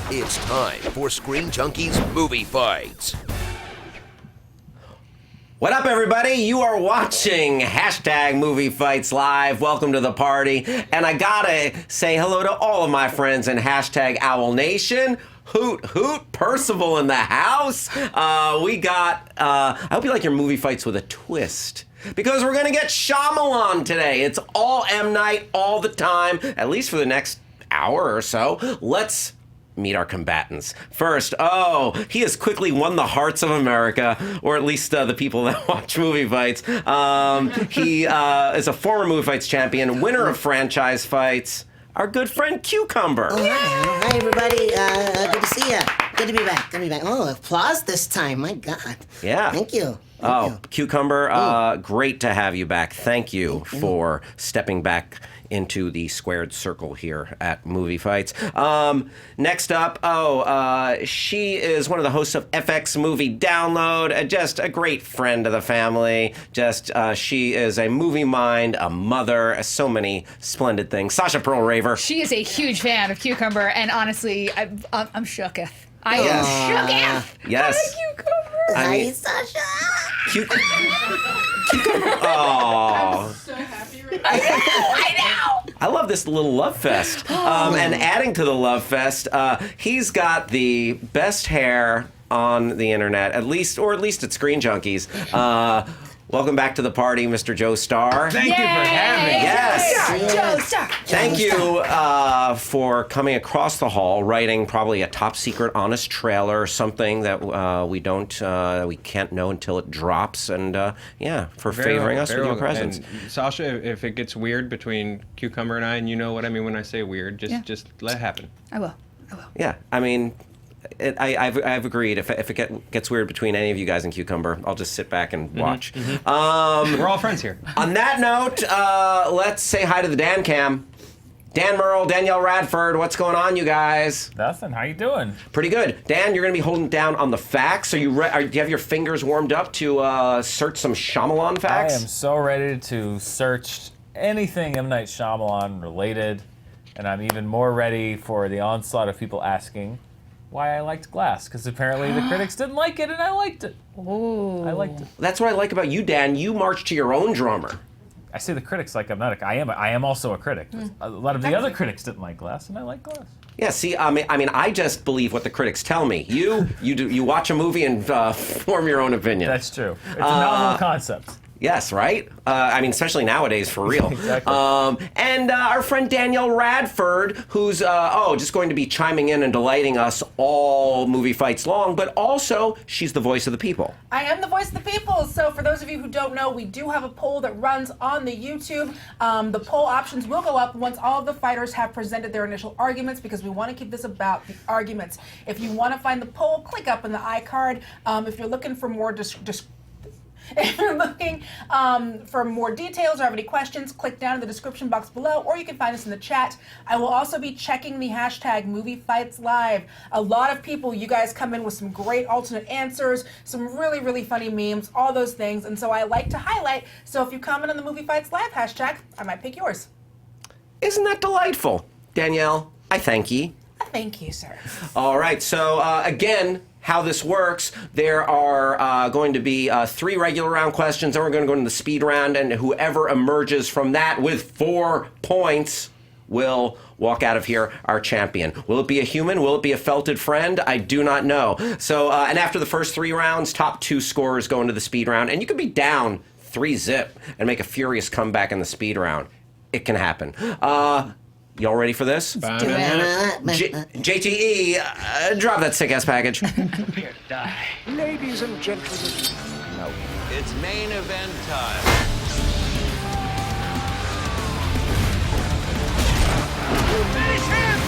It's time for Screen Junkies Movie Fights. What up, everybody? You are watching #Movie Fights Live. Welcome to the party. And I gotta say hello to all of my friends in #Owl Nation. Hoot, hoot, Percival in the house. I hope you like your movie fights with a twist. Because we're gonna get Shyamalan today. It's all M Night all the time, at least for the next hour or so. Let's meet our combatants. First, he has quickly won the hearts of America, or at least the people that watch movie fights. He is a former movie fights champion, winner of franchise fights, our good friend Cucumber. Oh, hi, everybody. Good to see you. Good to be back. Oh, applause this time. My God. Yeah. Thank you. Cucumber, great to have you back. Thank you for stepping back into the squared circle here at Movie Fights. Next up, she is one of the hosts of FX Movie Download, just a great friend of the family. She is a movie mind, a mother, so many splendid things. Sasha Perl-Raver. She is a huge fan of Cucumber, and honestly, I'm shooketh. I am shooketh. Yes. Hi, Cucumber. Hi, Sasha. Cucumber. I'm so happy right now. I know. I love this little love fest. And adding to the love fest, he's got the best hair on the internet, at least at Screen Junkies. Welcome back to the party, Mr. Joe Starr. Thank you for having me. Yes. Joe Starr. Thank you for coming across the hall, writing probably a top secret honest trailer, something that we can't know until it drops, and for favoring us with your presence. And Sasha, if it gets weird between Cucumber and I, and you know what I mean when I say weird, just let it happen. I will. Yeah, I mean, I've agreed. If it gets weird between any of you guys and Cucumber, I'll just sit back and watch. We're all friends here. On that note, let's say hi to the Dan Cam. Dan Murrell, Danielle Radford, what's going on, you guys? Nothing. How you doing? Pretty good. Dan, you're going to be holding down on the facts. Do you have your fingers warmed up to search some Shyamalan facts? I am so ready to search anything M Night Shyamalan related, and I'm even more ready for the onslaught of people asking why I liked Glass, because apparently the critics didn't like it, and I liked it. Ooh. I liked it. That's what I like about you, Dan. You march to your own drummer. I say the critics like I'm not. I am also a critic. A lot of the other critics didn't like Glass, and I like Glass. Yeah, see, I mean, I just believe what the critics tell me. You watch a movie and form your own opinion. That's true. It's a novel concept. Yes, right? Especially nowadays, for real. Exactly. And our friend Danielle Radford, who's just going to be chiming in and delighting us all movie fights long, but also she's the voice of the people. I am the voice of the people. So for those of you who don't know, we do have a poll that runs on the YouTube. The poll options will go up once all of the fighters have presented their initial arguments, because we want to keep this about the arguments. If you want to find the poll, click up in the iCard. If you're looking for more if you're looking for more details or have any questions, click down in the description box below, or you can find us in the chat. I will also be checking the #Movie Fights Live. A lot of people, you guys come in with some great alternate answers, some really, really funny memes, all those things, and so I like to highlight. So if you comment on the Movie Fights Live #, I might pick yours. Isn't that delightful? Danielle, I thank ye. Thank you, sir. All right, so again, how this works, there are going to be 3 regular round questions, then we're going to go into the speed round, and whoever emerges from that with 4 points will walk out of here our champion. Will it be a human? Will it be a felted friend? I do not know. So, and after the first 3 rounds, top 2 scorers go into the speed round, and you could be down 3-0 and make a furious comeback in the speed round. It can happen. Y'all ready for this? JTE, drop that sick-ass package. Here, die. Ladies and gentlemen, No. It's main event time. finish him!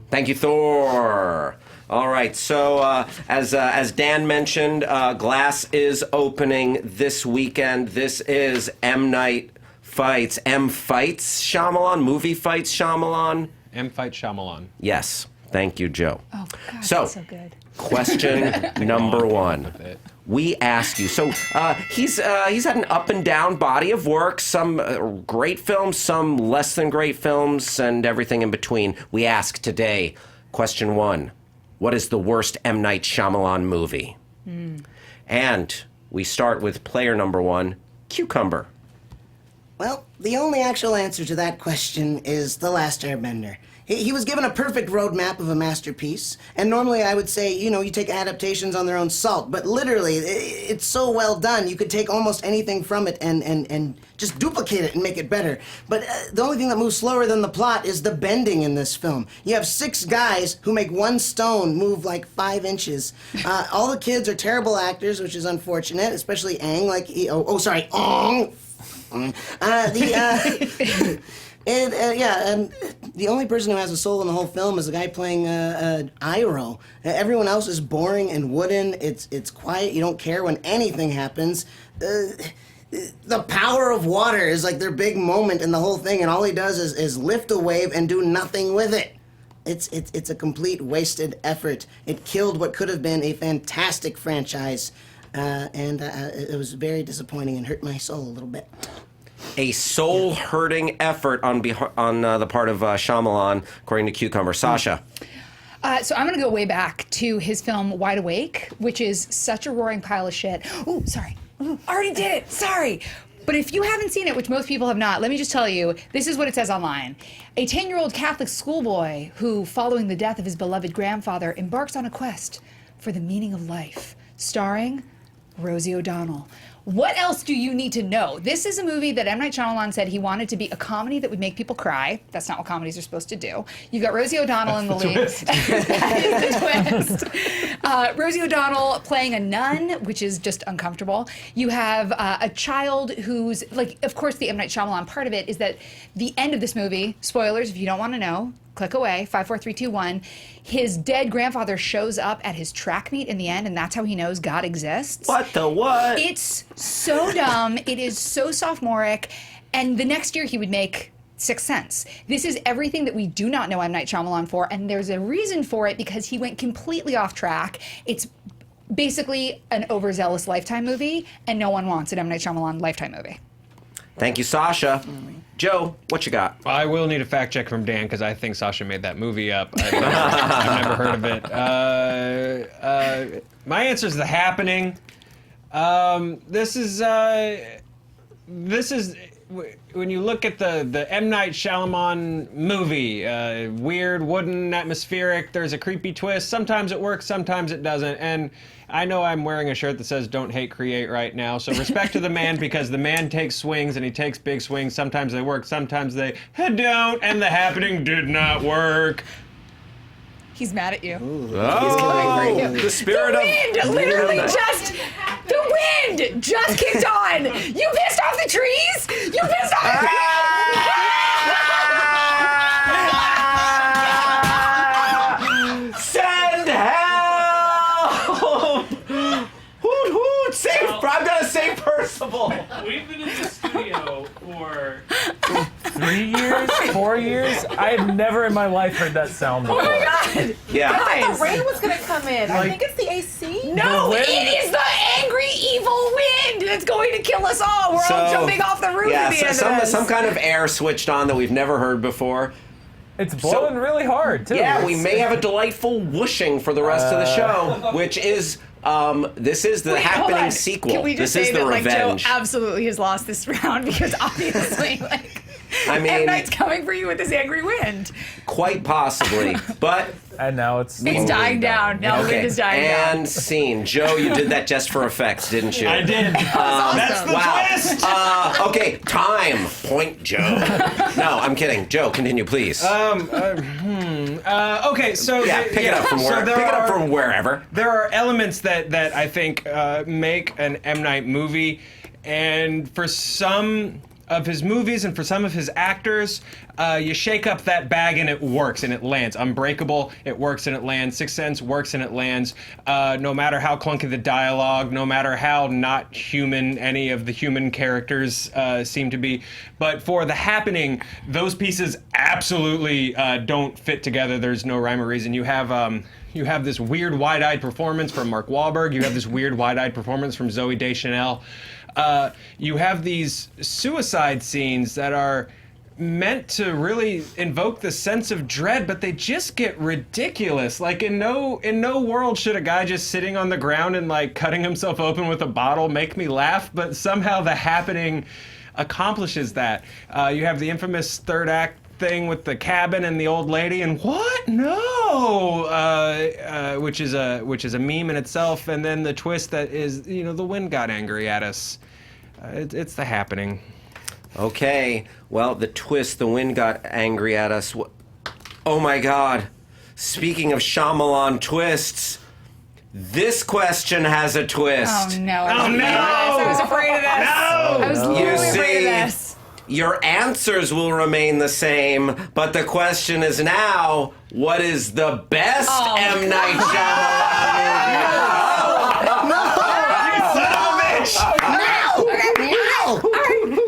Thank you, Thor. All right, so as Dan mentioned, Glass is opening this weekend. This is M Night Fights. M Fights Shyamalan? Movie Fights Shyamalan? M Fight Shyamalan. Yes. Thank you, Joe. Oh, God, So, that's so good. Question number 1. we ask you. So he's had an up and down body of work, some great films, some less than great films, and everything in between. We ask today, question 1, what is the worst M. Night Shyamalan movie? And we start with player number 1, Cucumber. Well, the only actual answer to that question is The Last Airbender. He was given a perfect roadmap of a masterpiece, and normally I would say, you take adaptations on their own salt, but literally, it's so well done, you could take almost anything from it and just duplicate it and make it better. But the only thing that moves slower than the plot is the bending in this film. You have 6 guys who make one stone move like 5 inches. All the kids are terrible actors, which is unfortunate, especially Aang, Ong. The only person who has a soul in the whole film is the guy playing Iroh. Everyone else is boring and wooden. It's quiet. You don't care when anything happens. The power of water is like their big moment in the whole thing, and all he does is lift a wave and do nothing with it. It's a complete wasted effort. It killed what could have been a fantastic franchise, and it was very disappointing and hurt my soul a little bit. A soul-hurting effort on the part of Shyamalan, according to Cucumber. Sasha. So I'm going to go way back to his film Wide Awake, which is such a roaring pile of shit. Ooh, sorry. Ooh, already did it. Sorry. But if you haven't seen it, which most people have not, let me just tell you, this is what it says online. A 10-year-old Catholic schoolboy who, following the death of his beloved grandfather, embarks on a quest for the meaning of life, starring Rosie O'Donnell. What else do you need to know? This is a movie that M. Night Shyamalan said he wanted to be a comedy that would make people cry. That's not what comedies are supposed to do. You've got Rosie O'Donnell in the lead. That is the twist. Rosie O'Donnell playing a nun, which is just uncomfortable. You have a child who's, of course, the M. Night Shyamalan part of it is that the end of this movie, spoilers if you don't want to know, click away, 5, 4, 3, 2, 1. His dead grandfather shows up at his track meet in the end, and that's how he knows God exists. What the what? It's so dumb. It is so sophomoric. And the next year he would make Sixth Sense. This is everything that we do not know M. Night Shyamalan for, and there's a reason for it because he went completely off track. It's basically an overzealous Lifetime movie, and no one wants an M. Night Shyamalan Lifetime movie. Thank you, Sasha. Joe, what you got? I will need a fact check from Dan because I think Sasha made that movie up. I've never heard of it. My answer is The Happening. This is when you look at the M. Night Shyamalan movie, weird, wooden, atmospheric, there's a creepy twist. Sometimes it works, sometimes it doesn't. And I know I'm wearing a shirt that says "Don't hate, create" right now. So respect to the man because the man takes swings and he takes big swings. Sometimes they work, sometimes they don't. And The Happening did not work. He's mad at you. Oh, the spirit The wind just kicked on. You pissed off the trees? You pissed off the trees? Send help! Hoot hoot! Save! I'm gonna save Percival. We've been in the studio for 3 years, 4 years. I have never in my life heard that sound before. Oh my God! Yeah. I Guys. thought the rain was gonna come in. I think it's the AC. No, The wind- it is the angry, evil wind that's going to kill us all. We're all jumping off the roof at the end of this. Some kind of air switched on that we've never heard before. It's blowing really hard, too. Yeah, we may have a delightful whooshing for the rest of the show, which is this is the Wait, hold Happening on. sequel. Can we just This say is the that revenge. Joe absolutely has lost this round because obviously I mean, M. Night's coming for you with this angry wind. quite possibly, but And now it's dying down. Now the wind is dying down. and scene. Joe, you did that just for effects, didn't you? I did. That's the twist. Okay, time. Point, Joe. No, I'm kidding. Joe, continue, please. Okay, so yeah, pick it up from wherever. There are elements that I think make an M. Night movie, and for some his movies and for some of his actors, you shake up that bag and it works and it lands. Unbreakable, it works and it lands. Sixth Sense works and it lands. No matter how clunky the dialogue, no matter how not human any of the human characters seem to be. But for The Happening, those pieces absolutely don't fit together. There's no rhyme or reason. You have this weird wide-eyed performance from Mark Wahlberg. You have this weird wide-eyed performance from Zooey Deschanel. You have these suicide scenes that are meant to really invoke the sense of dread, but they just get ridiculous. Like in no world should a guy just sitting on the ground and like cutting himself open with a bottle make me laugh, but somehow The Happening accomplishes that. You have the infamous third act thing with the cabin and the old lady and what? No, which is a meme in itself, and then the twist that is, the wind got angry at us. It's The Happening. Okay, well, the twist, the wind got angry at us. Oh my God! Speaking of Shyamalan twists, this question has a twist. Oh no! I was afraid of this. I was literally afraid of this. Your answers will remain the same, but the question is now, what is the best M. Night Shyamalan movie? You son of a bitch!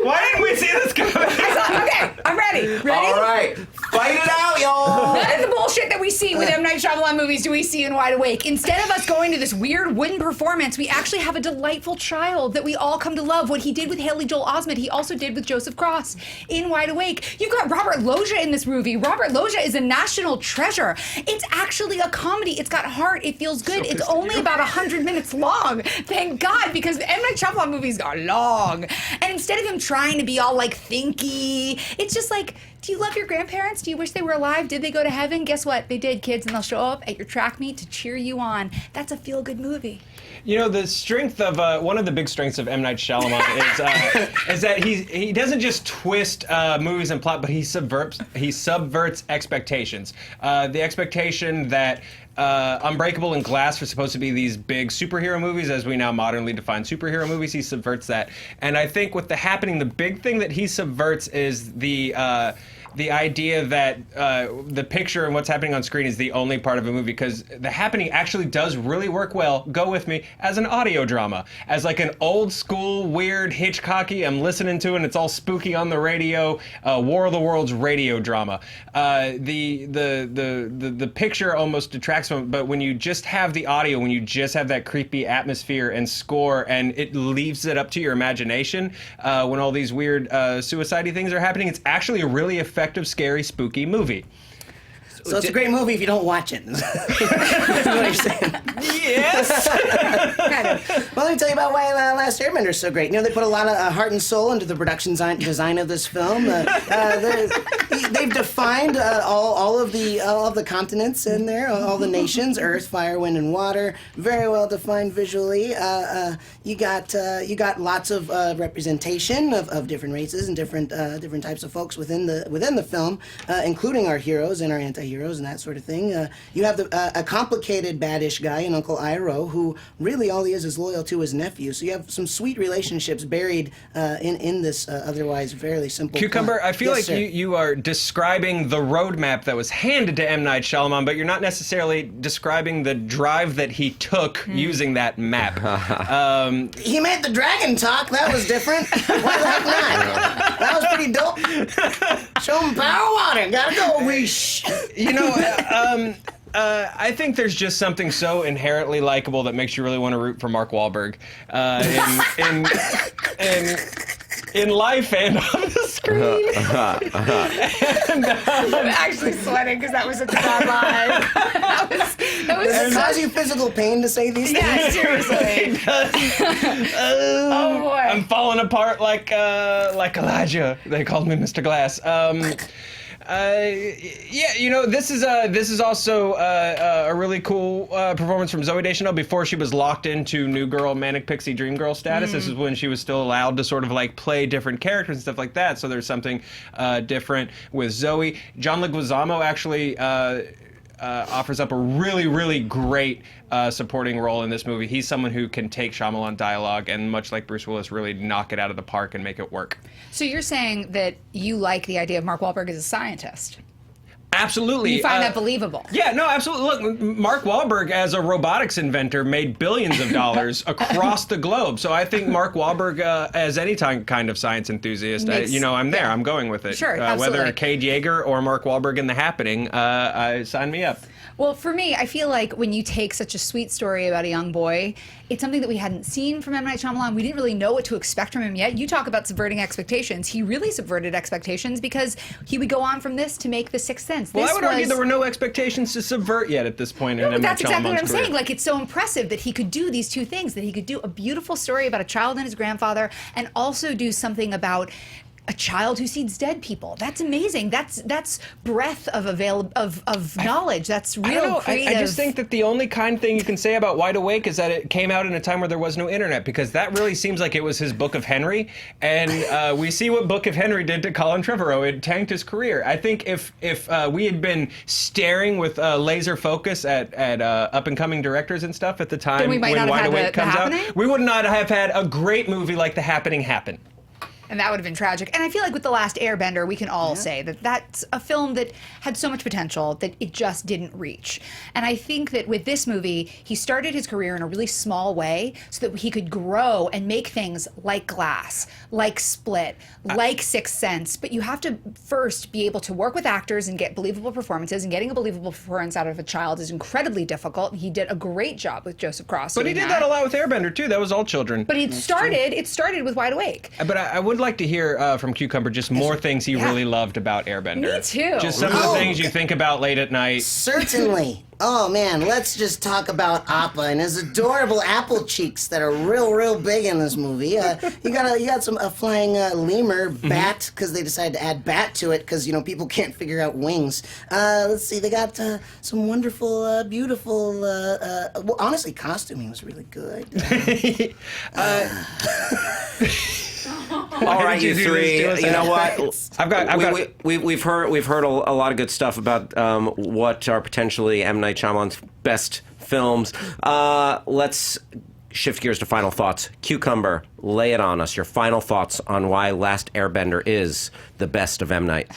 Why didn't we see this coming? Okay, I'm ready. Ready? All right, fight it out, y'all! None of the bullshit that we see with M. Night Shyamalan movies do we see in Wide Awake. Instead of us going to this weird wooden performance, we actually have a delightful child that we all come to love. What he did with Haley Joel Osment, he also did with Joseph Cross in Wide Awake. You've got Robert Loggia in this movie. Robert Loggia is a national treasure. It's actually a comedy. It's got heart. It feels good. It's only about 100 minutes long. Thank God, because the M. Night Shyamalan movies are long. And instead of him trying to be all like thinky, it's just like, do you love your grandparents? Do you wish they were alive? Did they go to heaven? Guess what? They did, kids, and they'll show up at your track meet to cheer you on. That's a feel-good movie. The strength of one of the big strengths of M. Night Shyamalan is that he doesn't just twist movies and plot, but he subverts expectations. The expectation that Unbreakable and Glass were supposed to be these big superhero movies, as we now modernly define superhero movies. He subverts that, and I think with The Happening, the big thing that he subverts is the idea that the picture and what's happening on screen is the only part of a movie, because The Happening actually does really work well, go with me, as an audio drama, as like an old school, weird, Hitchcocky, I'm listening to it and it's all spooky on the radio, War of the Worlds radio drama. The picture almost detracts from it, but when you just have the audio, when you just have that creepy atmosphere and score, and it leaves it up to your imagination, when all these weird suicide-y things are happening, it's actually a really effective, scary, spooky movie. So it's a great movie if you don't watch it. That's what you're saying. Yes. Well, let me tell you about why Last Airbender is so great. They put a lot of heart and soul into the production design of this film. They've defined all of the continents in there, all the nations: Earth, Fire, Wind, and Water. Very well defined visually. You got lots of representation of different races and different types of folks within the film, including our heroes and our anti-heroes and that sort of thing. You have a complicated baddish guy in Uncle Iroh, who really all he is loyal to his nephew. So you have some sweet relationships buried in this otherwise fairly simple Cucumber, plot. I feel Yes, like sir. you are describing the roadmap that was handed to M. Night Shyamalan, but you're not necessarily describing the drive that he took using that map. He made the dragon talk. That was different. Why the heck not? That was pretty dope. Show him power water. Gotta go. Whoosh. I think there's just something so inherently likable that makes you really want to root for Mark Wahlberg in life and on the screen. I'm actually sweating because that was such a bad line. that was Does it cause you physical pain to say these things? yeah, seriously. Oh boy. I'm falling apart like Elijah. They called me Mr. Glass. This is also a really cool performance from Zooey Deschanel before she was locked into New Girl, Manic Pixie Dream Girl status. This is when she was still allowed to sort of like play different characters and stuff like that. So there's something different with Zoe. John Leguizamo actually offers up a really, really great supporting role in this movie. He's someone who can take Shyamalan dialogue and, much like Bruce Willis, really knock it out of the park and make it work. So you're saying that you like the idea of Mark Wahlberg as a scientist? Absolutely. You find that believable? Yeah, no, absolutely. Look, Mark Wahlberg, as a robotics inventor, made billions of dollars across the globe. So I think Mark Wahlberg, as any kind of science enthusiast, I'm there. I'm going with it. Sure, absolutely. Whether Cade Yeager or Mark Wahlberg in The Happening, sign me up. Well, for me, I feel like when you take such a sweet story about a young boy, it's something that we hadn't seen from M. Night Shyamalan. We didn't really know what to expect from him yet. You talk about subverting expectations. He really subverted expectations because he would go on from this to make The Sixth Sense. Well, I would argue there were no expectations to subvert yet at this point in M. Night That's exactly what I'm Shyamalan's career. saying. Like, it's so impressive that he could do these two things, that he could do a beautiful story about a child and his grandfather and also do something about a child who sees dead people. That's amazing. That's breadth of knowledge. That's real I don't know. creative. I just think that the only kind thing you can say about Wide Awake is that it came out in a time where there was no internet, because that really seems like it was his Book of Henry, and we see what Book of Henry did to Colin Trevorrow. It tanked his career. I think if we had been staring with laser focus at up and coming directors and stuff at the time Then we might when not have Wide had Awake The comes out, Happening? we would not have had a great movie like The Happening happen. And that would have been tragic. And I feel like with The Last Airbender, we can all say that that's a film that had so much potential that it just didn't reach. And I think that with this movie, he started his career in a really small way so that he could grow and make things like Glass, like Split, like Sixth Sense. But you have to first be able to work with actors and get believable performances. And getting a believable performance out of a child is incredibly difficult. He did a great job with Joseph Cross. But he did that a lot with Airbender, too. That was all children. But it started with Wide Awake. But I would like to hear from Cucumber just more things he really loved about Airbender. Me too. Just some of the things you think about late at night. Certainly. Oh man, let's just talk about Appa and his adorable apple cheeks that are real big in this movie. You got some flying lemur bat because they decided to add bat to it because people can't figure out wings. Let's see, they got some wonderful, beautiful. Well, honestly, costuming was really good. All right, you three. You know what? We've heard a lot of good stuff about what are potentially M. Night Shyamalan's best films. Let's shift gears to final thoughts. Cucumber, lay it on us. Your final thoughts on why Last Airbender is the best of M. Night.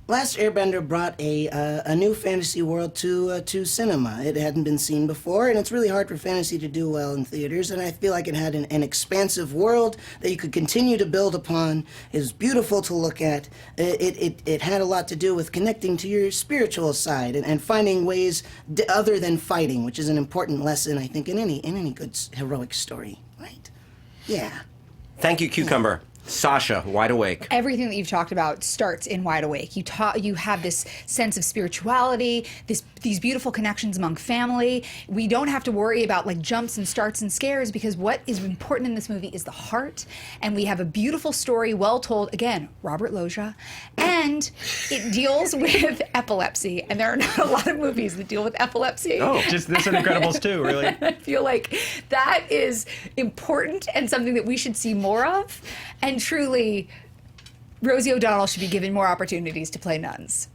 Last Airbender brought a new fantasy world to cinema. It hadn't been seen before, and it's really hard for fantasy to do well in theaters, and I feel like it had an expansive world that you could continue to build upon. It was beautiful to look at. It had a lot to do with connecting to your spiritual side and finding ways other than fighting, which is an important lesson, I think, in any good heroic story, right? Yeah. Thank you, Cucumber. Sasha, Wide Awake. Everything that you've talked about starts in Wide Awake. You have this sense of spirituality, these beautiful connections among family. We don't have to worry about like jumps and starts and scares because what is important in this movie is the heart. And we have a beautiful story, well told. Again, Robert Loggia. And it deals with epilepsy. And there are not a lot of movies that deal with epilepsy. Oh, just this and Incredibles 2, really. I feel like that is important and something that we should see more of. And truly, Rosie O'Donnell should be given more opportunities to play nuns.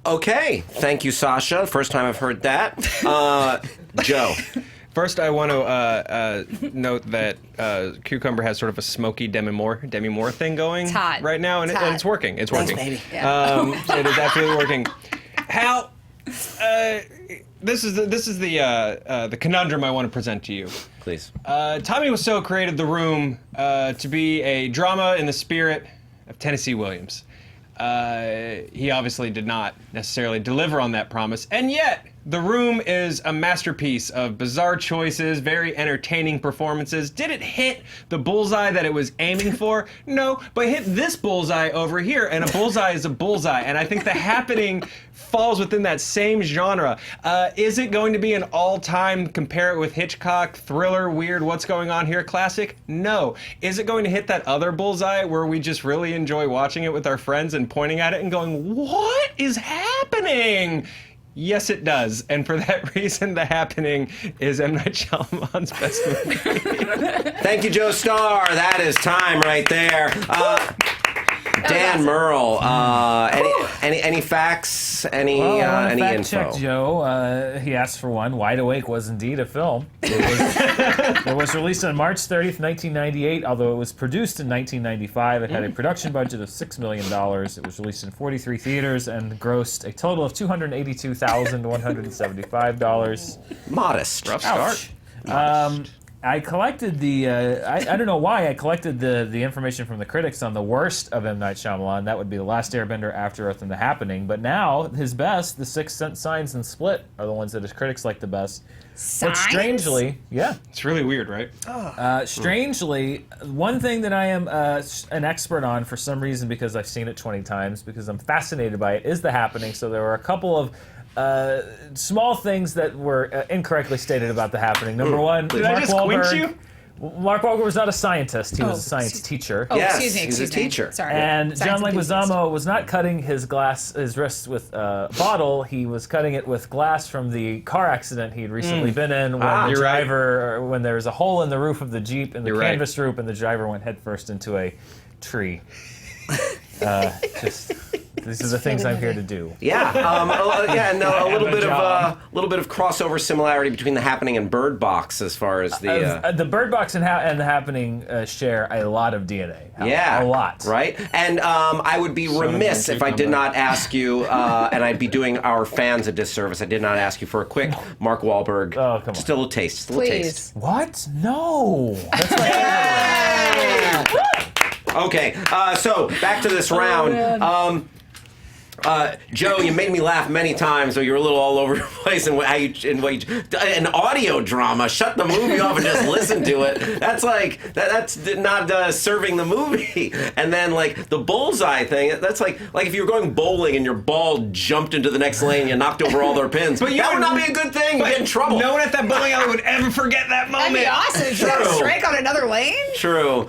Okay. Thank you, Sasha. First time I've heard that. Joe. First, I want to note that Cucumber has sort of a smoky Demi Moore thing going right now, and it's working. It's working. Thanks, baby. Yeah. It is absolutely working. Hal, this is the conundrum I want to present to you. Please. Tommy Wiseau created The Room to be a drama in the spirit of Tennessee Williams. He obviously did not necessarily deliver on that promise, and yet The Room is a masterpiece of bizarre choices, very entertaining performances. Did it hit the bullseye that it was aiming for? No, but hit this bullseye over here, and a bullseye is a bullseye, and I think The Happening falls within that same genre. Is it going to be an all-time, compare it with Hitchcock, thriller, weird, what's going on here classic? No. Is it going to hit that other bullseye where we just really enjoy watching it with our friends and pointing at it and going, what is happening? Yes, it does. And for that reason, The Happening is M. Night Shyamalan's best movie. Thank you, Joe Starr. That is time right there. Dan Murrell, any facts critics? Any fact info? check Joe. He asked for one. Wide Awake was indeed a film. It was released on March 30th, 1998, although it was produced in 1995. It had a production budget of $6 million. It was released in 43 theaters and grossed a total of $282,175. Modest. Rough start. I collected the, I don't know why, I collected the information from the critics on the worst of M. Night Shyamalan. That would be The Last Airbender, After Earth, and The Happening. But now, his best, The Sixth Sense, Signs, and Split are the ones that his critics like the best. Signs? But strangely, yeah. It's really weird, right? Strangely, one thing that I am an expert on for some reason, because I've seen it 20 times, because I'm fascinated by it, is The Happening. So there were a couple of small things that were incorrectly stated about The Happening. Number one, Did I just quench you? Mark Wahlberg was not a scientist. He was a science teacher. Oh, Yes, excuse me. he's a teacher. Sorry. And Science John enthusiast. Leguizamo was not cutting his wrist with a bottle. He was cutting it with glass from the car accident he'd recently been in when the You're right. driver, when there was a hole in the roof of the Jeep in the You're right. canvas roof, and the driver went headfirst into a tree. These are the things I'm here to do. Yeah, a little bit of crossover similarity between The Happening and Bird Box as far as the. The Bird Box and The Happening share a lot of DNA. Yeah, a lot. Right? And I would be remiss if I did not ask you, and I'd be doing our fans a disservice. I did not ask you for a quick Mark Wahlberg. Oh, come on. Just a little taste. Just a little taste. Please. What? No. That's my favorite. Okay, so back to this round. Joe, you made me laugh many times, so you were a little all over the place in an audio drama. Shut the movie off and just listen to it. That's that's not serving the movie. And then like the bullseye thing. That's like if you were going bowling and your ball jumped into the next lane, and you knocked over all their pins. But that would not be a good thing. You get in trouble. No one at that bowling alley would ever forget that moment. That'd be awesome. If you had a strike on another lane. True.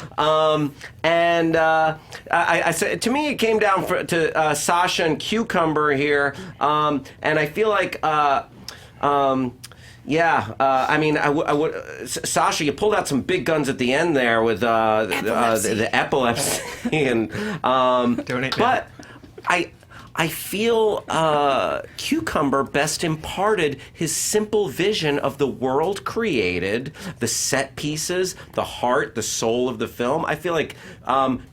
I said, to me, it came down to Sasha and Cucumber here, and I feel like, I mean, I would. Sasha, you pulled out some big guns at the end there with the epilepsy, and Donate but I feel Cucumber best imparted his simple vision of the world created, the set pieces, the heart, the soul of the film. I feel like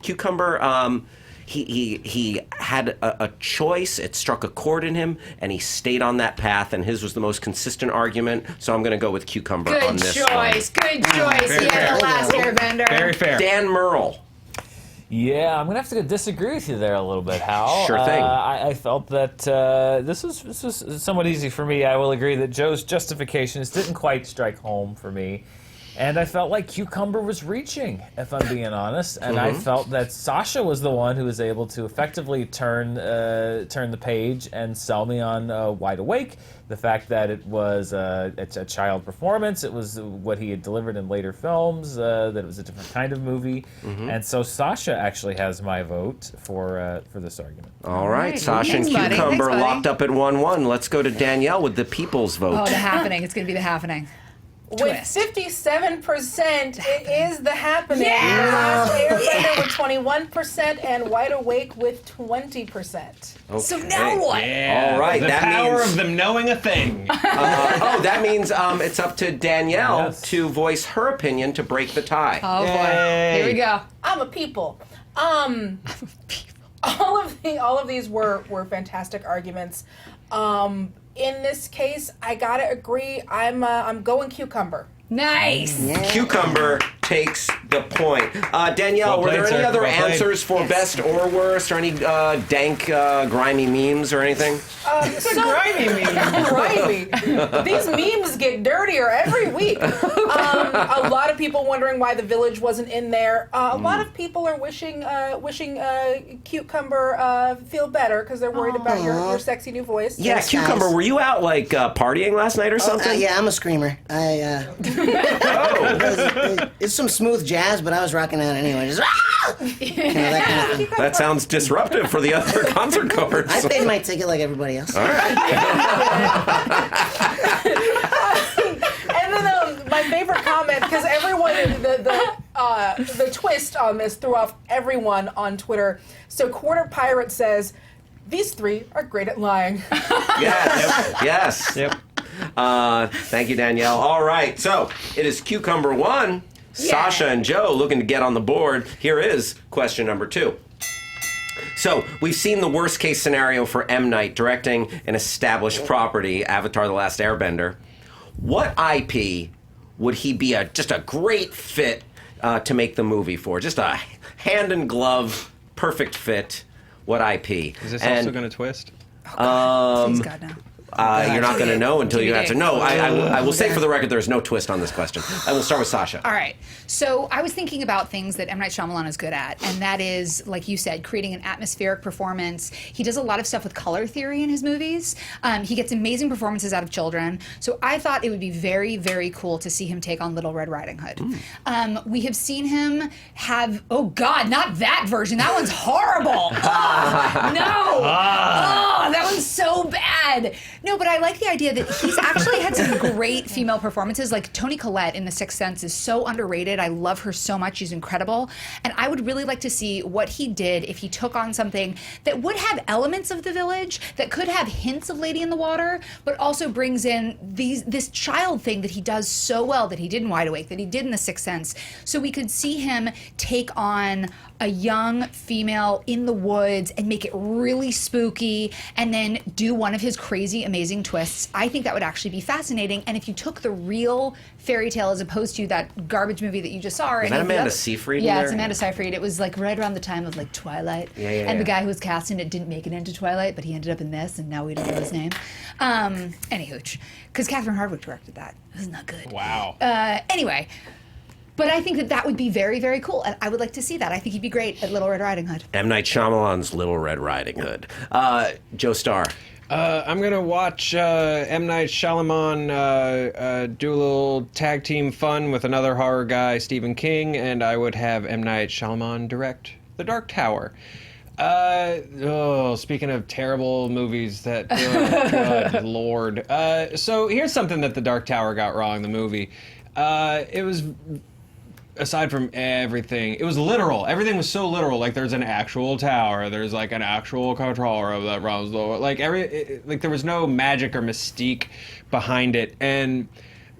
Cucumber, he had a choice. It struck a chord in him, and he stayed on that path, and his was the most consistent argument. So I'm going to go with Cucumber on Good this choice. one. Good choice. Very Yeah, fair. The Last Airbender. Very fair. Dan Murrell. Yeah, I'm gonna have to disagree with you there a little bit, Hal. Sure thing. I felt that this was somewhat easy for me. I will agree that Joe's justifications didn't quite strike home for me, and I felt like Cucumber was reaching, if I'm being honest. And I felt that Sasha was the one who was able to effectively turn the page and sell me on Wide Awake. The fact that it was a child performance, it was what he had delivered in later films, that it was a different kind of movie. And so Sasha actually has my vote for this argument. All right, Sasha Thanks, and buddy. Cucumber Thanks, buddy. locked up at 1-1. Let's go to Danielle with the people's vote. Oh, The Happening. It's going to be The Happening. With Twist. 57%, it is The Happening. Yeah! The Last Airbender with 21% and Wide Awake with 20%. So now what? Yeah. All right, The that power means- of them knowing a thing. That means it's up to Danielle Yes. to voice her opinion to break the tie. Oh, boy. Yay. Here we go. I'm a people. All of these were fantastic arguments. In this case, I gotta agree. I'm going Cucumber. Nice. Cucumber takes the point. Danielle, Well were there played, any sir. other Well played. answers for best or worst, or any dank, grimy memes or anything? Grimy meme. Grimy. These memes get dirtier every week. A lot of people wondering why the village wasn't in there. A lot of people are wishing Cucumber feel better because they're worried about your sexy new voice. Yeah, Thanks, Cucumber, guys. were you out like partying last night or something? Yeah, I'm a screamer. It's some smooth jazz, but I was rocking out anyway. Just, that kind of thing. That sounds disruptive for the other concert goers. I paid my ticket like everybody else. And then my favorite comment, because everyone, the twist on this threw off everyone on Twitter. So Quarter Pirate says, These three are great at lying. Yes. Yep. Thank you, Danielle. All right, so it is Cucumber 1. Sasha and Joe looking to get on the board. Here is question number 2. So, we've seen the worst case scenario for M. Night directing an established property, Avatar The Last Airbender. What IP would he be just a great fit to make the movie for? Just a hand and glove, perfect fit. What IP? Is this also going to twist? Please, God, no. You're not going to know until you TBD. answer. No, I will say for the record, there is no twist on this question. I will start with Sasha. All right. So I was thinking about things that M. Night Shyamalan is good at, and that is, like you said, creating an atmospheric performance. He does a lot of stuff with color theory in his movies. He gets amazing performances out of children. So I thought it would be very, very cool to see him take on Little Red Riding Hood. We have seen him have, oh God, not that version. That one's horrible. Oh, no. Oh, that one's so bad. No, but I like the idea that he's actually had some great female performances. Like Toni Collette in The Sixth Sense is so underrated. I love her so much. She's incredible. And I would really like to see what he did if he took on something that would have elements of The Village, that could have hints of Lady in the Water, but also brings in this child thing that he does so well, that he did in Wide Awake, that he did in The Sixth Sense. So we could see him take on a young female in the woods and make it really spooky, and then do one of his crazy, amazing twists. I think that would actually be fascinating. And if you took the real fairy tale as opposed to that garbage movie that you just saw, or Is that Amanda Seyfried? Yeah, in it's there? Amanda Seyfried. It was like right around the time of like Twilight. And the guy who was cast in it didn't make it into Twilight, but he ended up in this, and now we don't know his name. Anywhooch, because Catherine Hardwicke directed that. This is not good. Wow. Anyway. But I think that would be very, very cool, and I would like to see that. I think he'd be great at Little Red Riding Hood. M. Night Shyamalan's Little Red Riding Hood. Joe Starr. I'm gonna watch M. Night Shyamalan do a little tag team fun with another horror guy, Stephen King, and I would have M. Night Shyamalan direct The Dark Tower. Speaking of terrible movies that, good lord. So here's something that The Dark Tower got wrong, the movie. It was, aside from everything, it was literal. Everything was so literal. Like, there's an actual tower. There's like an actual controller of that runs the, like there was no magic or mystique behind it. And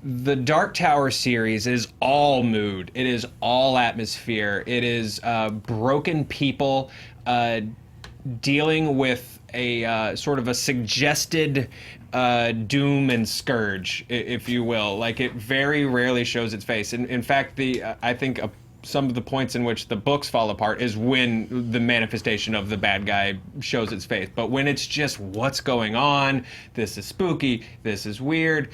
the Dark Tower series is all mood. It is all atmosphere. It is broken people dealing with a sort of a suggested doom and scourge, if you will. Like, it very rarely shows its face. In fact, I think some of the points in which the books fall apart is when the manifestation of the bad guy shows its face. But when it's just what's going on, this is spooky, this is weird,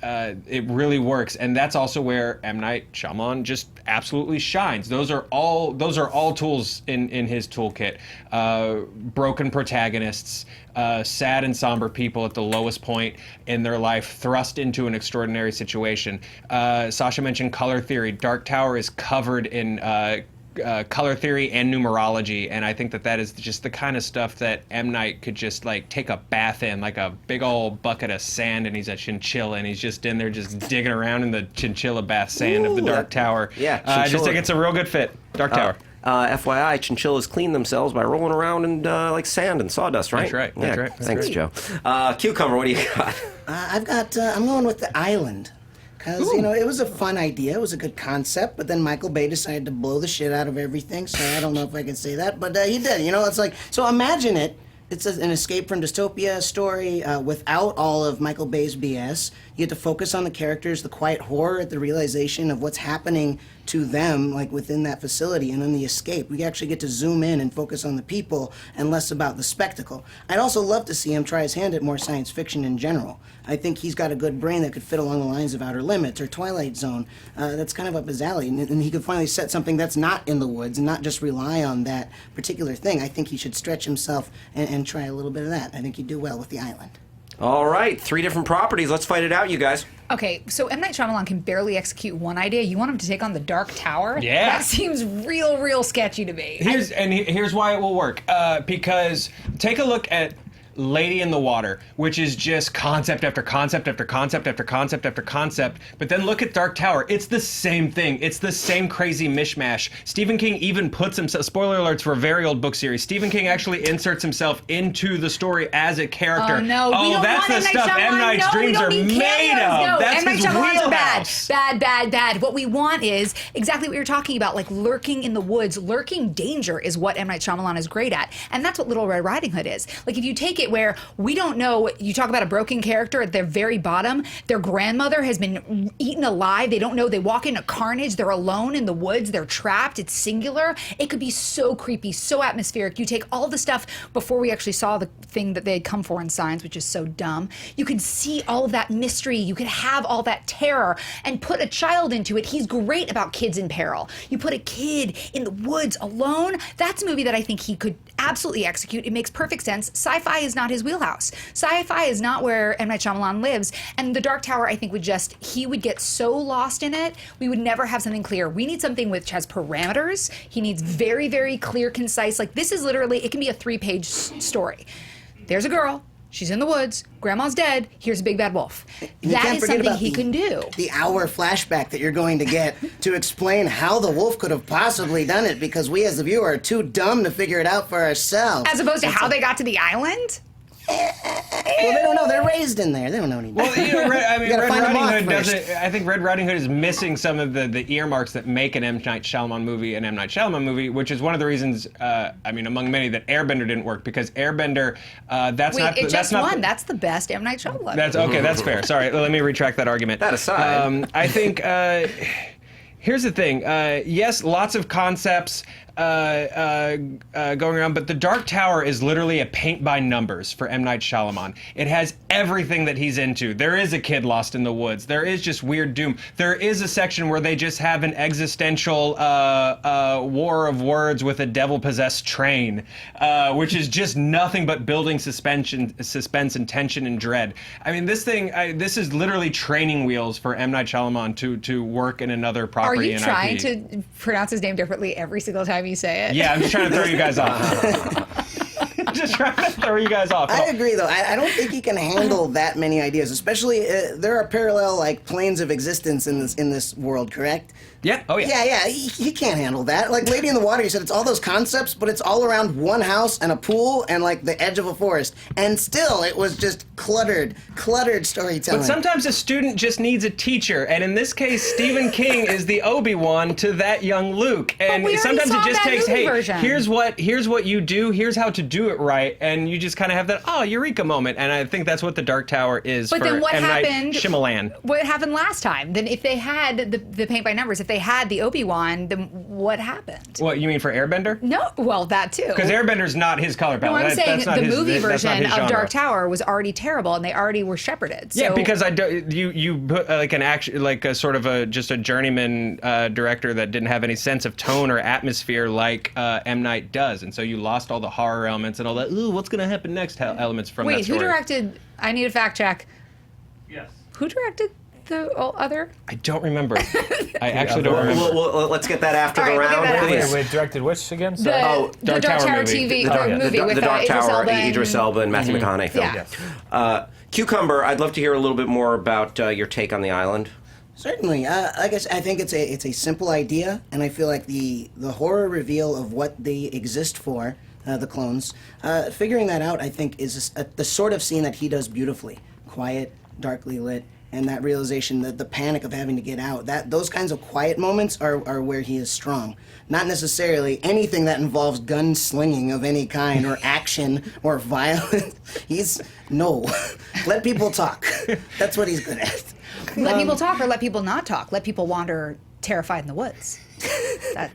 it really works. And that's also where M. Night Shyamalan just absolutely shines. Those are all tools in his toolkit. Broken protagonists, sad and somber people at the lowest point in their life, thrust into an extraordinary situation. Sasha mentioned color theory. Dark Tower is covered in color theory and numerology, and I think that is just the kind of stuff that M. Night could just like take a bath in, like a big old bucket of sand, and he's a chinchilla, and he's just in there just digging around in the chinchilla bath sand of the Dark Tower. Yeah, I just think it's a real good fit. Dark Tower. FYI, chinchillas clean themselves by rolling around in like sand and sawdust, right? That's right. Yeah, That's right. Thanks, Joe. Cucumber, what do you got? I'm going with The Island. Because, it was a fun idea. It was a good concept. But then Michael Bay decided to blow the shit out of everything. So I don't know if I can say that. But he did. It's like, so imagine it. It's an escape from dystopia story without all of Michael Bay's BS. You get to focus on the characters, the quiet horror at the realization of what's happening to them, like within that facility, and then the escape. We actually get to zoom in and focus on the people and less about the spectacle. I'd also love to see him try his hand at more science fiction in general. I think he's got a good brain that could fit along the lines of Outer Limits or Twilight Zone. That's kind of up his alley, and he could finally set something that's not in the woods and not just rely on that particular thing. I think he should stretch himself and try a little bit of that. I think he'd do well with The Island. All right, 3 different properties. Let's fight it out, you guys. Okay, so M. Night Shyamalan can barely execute one idea. You want him to take on the Dark Tower? Yeah. That seems real sketchy to me. Here's why it will work. Because take a look at Lady in the Water, which is just concept after concept after concept after concept after concept. But then look at Dark Tower. It's the same thing. It's the same crazy mishmash. Stephen King even puts himself, spoiler alerts for a very old book series, Stephen King actually inserts himself into the story as a character. Oh, no. We don't that's want the M. Night stuff Shyamalan. M. Night's No, we dreams don't are need made cameos. of. No, That's M. Night his Shyamalan's wheelhouse. bad. What we want is exactly what you're talking about, like lurking in the woods. Lurking danger is what M. Night Shyamalan is great at. And that's what Little Red Riding Hood is. Like, if you take it where we don't know, you talk about a broken character at their very bottom, their grandmother has been eaten alive. They don't know. They walk into carnage. They're alone in the woods. They're trapped. It's singular. It could be so creepy, so atmospheric. You take all the stuff before we actually saw the thing that they had come for in Signs, which is so dumb. You could see all of that mystery. You could have all that terror and put a child into it. He's great about kids in peril. You put a kid in the woods alone. That's a movie that I think he could absolutely execute. It makes perfect sense. Sci-fi is not his wheelhouse. Sci-fi is not where M. Night Shyamalan lives. And The Dark Tower, I think, he would get so lost in it, we would never have something clear. We need something which has parameters. He needs very, very clear, concise. Like, this is literally, it can be a 3-page story. There's a girl. She's in the woods. Grandma's dead. Here's a big bad wolf. That is something he can do. The hour flashback that you're going to get to explain how the wolf could have possibly done it, because we as the viewer are too dumb to figure it out for ourselves. As opposed to how they got to the island? Well, they don't know. They're raised in there. They don't know any better. Well, you know, Red gotta find 'em off Riding Hood first. doesn't. I think Red Riding Hood is missing some of the earmarks that make an M. Night Shyamalan movie an M. Night Shyamalan movie, which is one of the reasons, among many, that Airbender didn't work, because Airbender, that's not one. That's the best M. Night Shyamalan. That's okay. That's fair. Sorry, let me retract that argument. That aside. I think here's the thing. Yes, lots of concepts going around, but The Dark Tower is literally a paint by numbers for M. Night Shyamalan. It has everything that he's into. There is a kid lost in the woods. There is just weird doom. There is a section where they just have an existential war of words with a devil-possessed train, which is just nothing but building suspense and tension and dread. I mean, this is literally training wheels for M. Night Shyamalan to work in another property. Are you trying to pronounce his name differently every single time you say it? Yeah, I'm just trying to throw you guys off. Just trying to throw you guys off. I agree, though. I don't think he can handle that many ideas. Especially, there are parallel planes of existence in this world. Correct? Yeah. Oh yeah. Yeah. He can't handle that. Like Lady in the Water, you said it's all those concepts, but it's all around one house and a pool and the edge of a forest, and still it was just cluttered storytelling. But sometimes a student just needs a teacher, and in this case, Stephen King is the Obi-Wan to that young Luke. And we already sometimes saw it just that takes, movie hey, version. here's what you do, here's how to do it right, and you just kind of have that eureka moment. And I think that's what The Dark Tower is But for then what M. Night happened? Shyamalan. What happened last time? Then if they had the paint by numbers, if they had the Obi-Wan, then what happened? What, you mean for Airbender? No, well, that too. Because Airbender's not his color No, palette. I'm saying that's not the his, movie that's not version his of genre. Dark Tower was already terrible, and they already were shepherded. So. Yeah, because you put a sort of just a journeyman director that didn't have any sense of tone or atmosphere like M. Night does, and so you lost all the horror elements and all that. Ooh, what's going to happen next? Elements from that Wait, story. who directed? I need a fact check. Yes. Who directed the other? I don't remember. I actually don't remember. Well, let's get that after All the right, we'll get round. that please. Wait, directed which again? The, Sorry. the Dark Tower TV movie with the Dark Idris Tower, Elba and- Idris Elba and Matthew McConaughey film. Yeah. Cucumber, I'd love to hear a little bit more about your take on the island. Certainly. Like I said, I think it's a simple idea, and I feel like the horror reveal of what they exist for, the clones, figuring that out, I think, is the sort of scene that he does beautifully. Quiet, darkly lit, and that realization, the panic of having to get out. Those kinds of quiet moments are where he is strong. Not necessarily anything that involves gun slinging of any kind, or action, or violence. Let people talk. That's what he's good at. Let people talk or let people not talk. Let people wander terrified in the woods.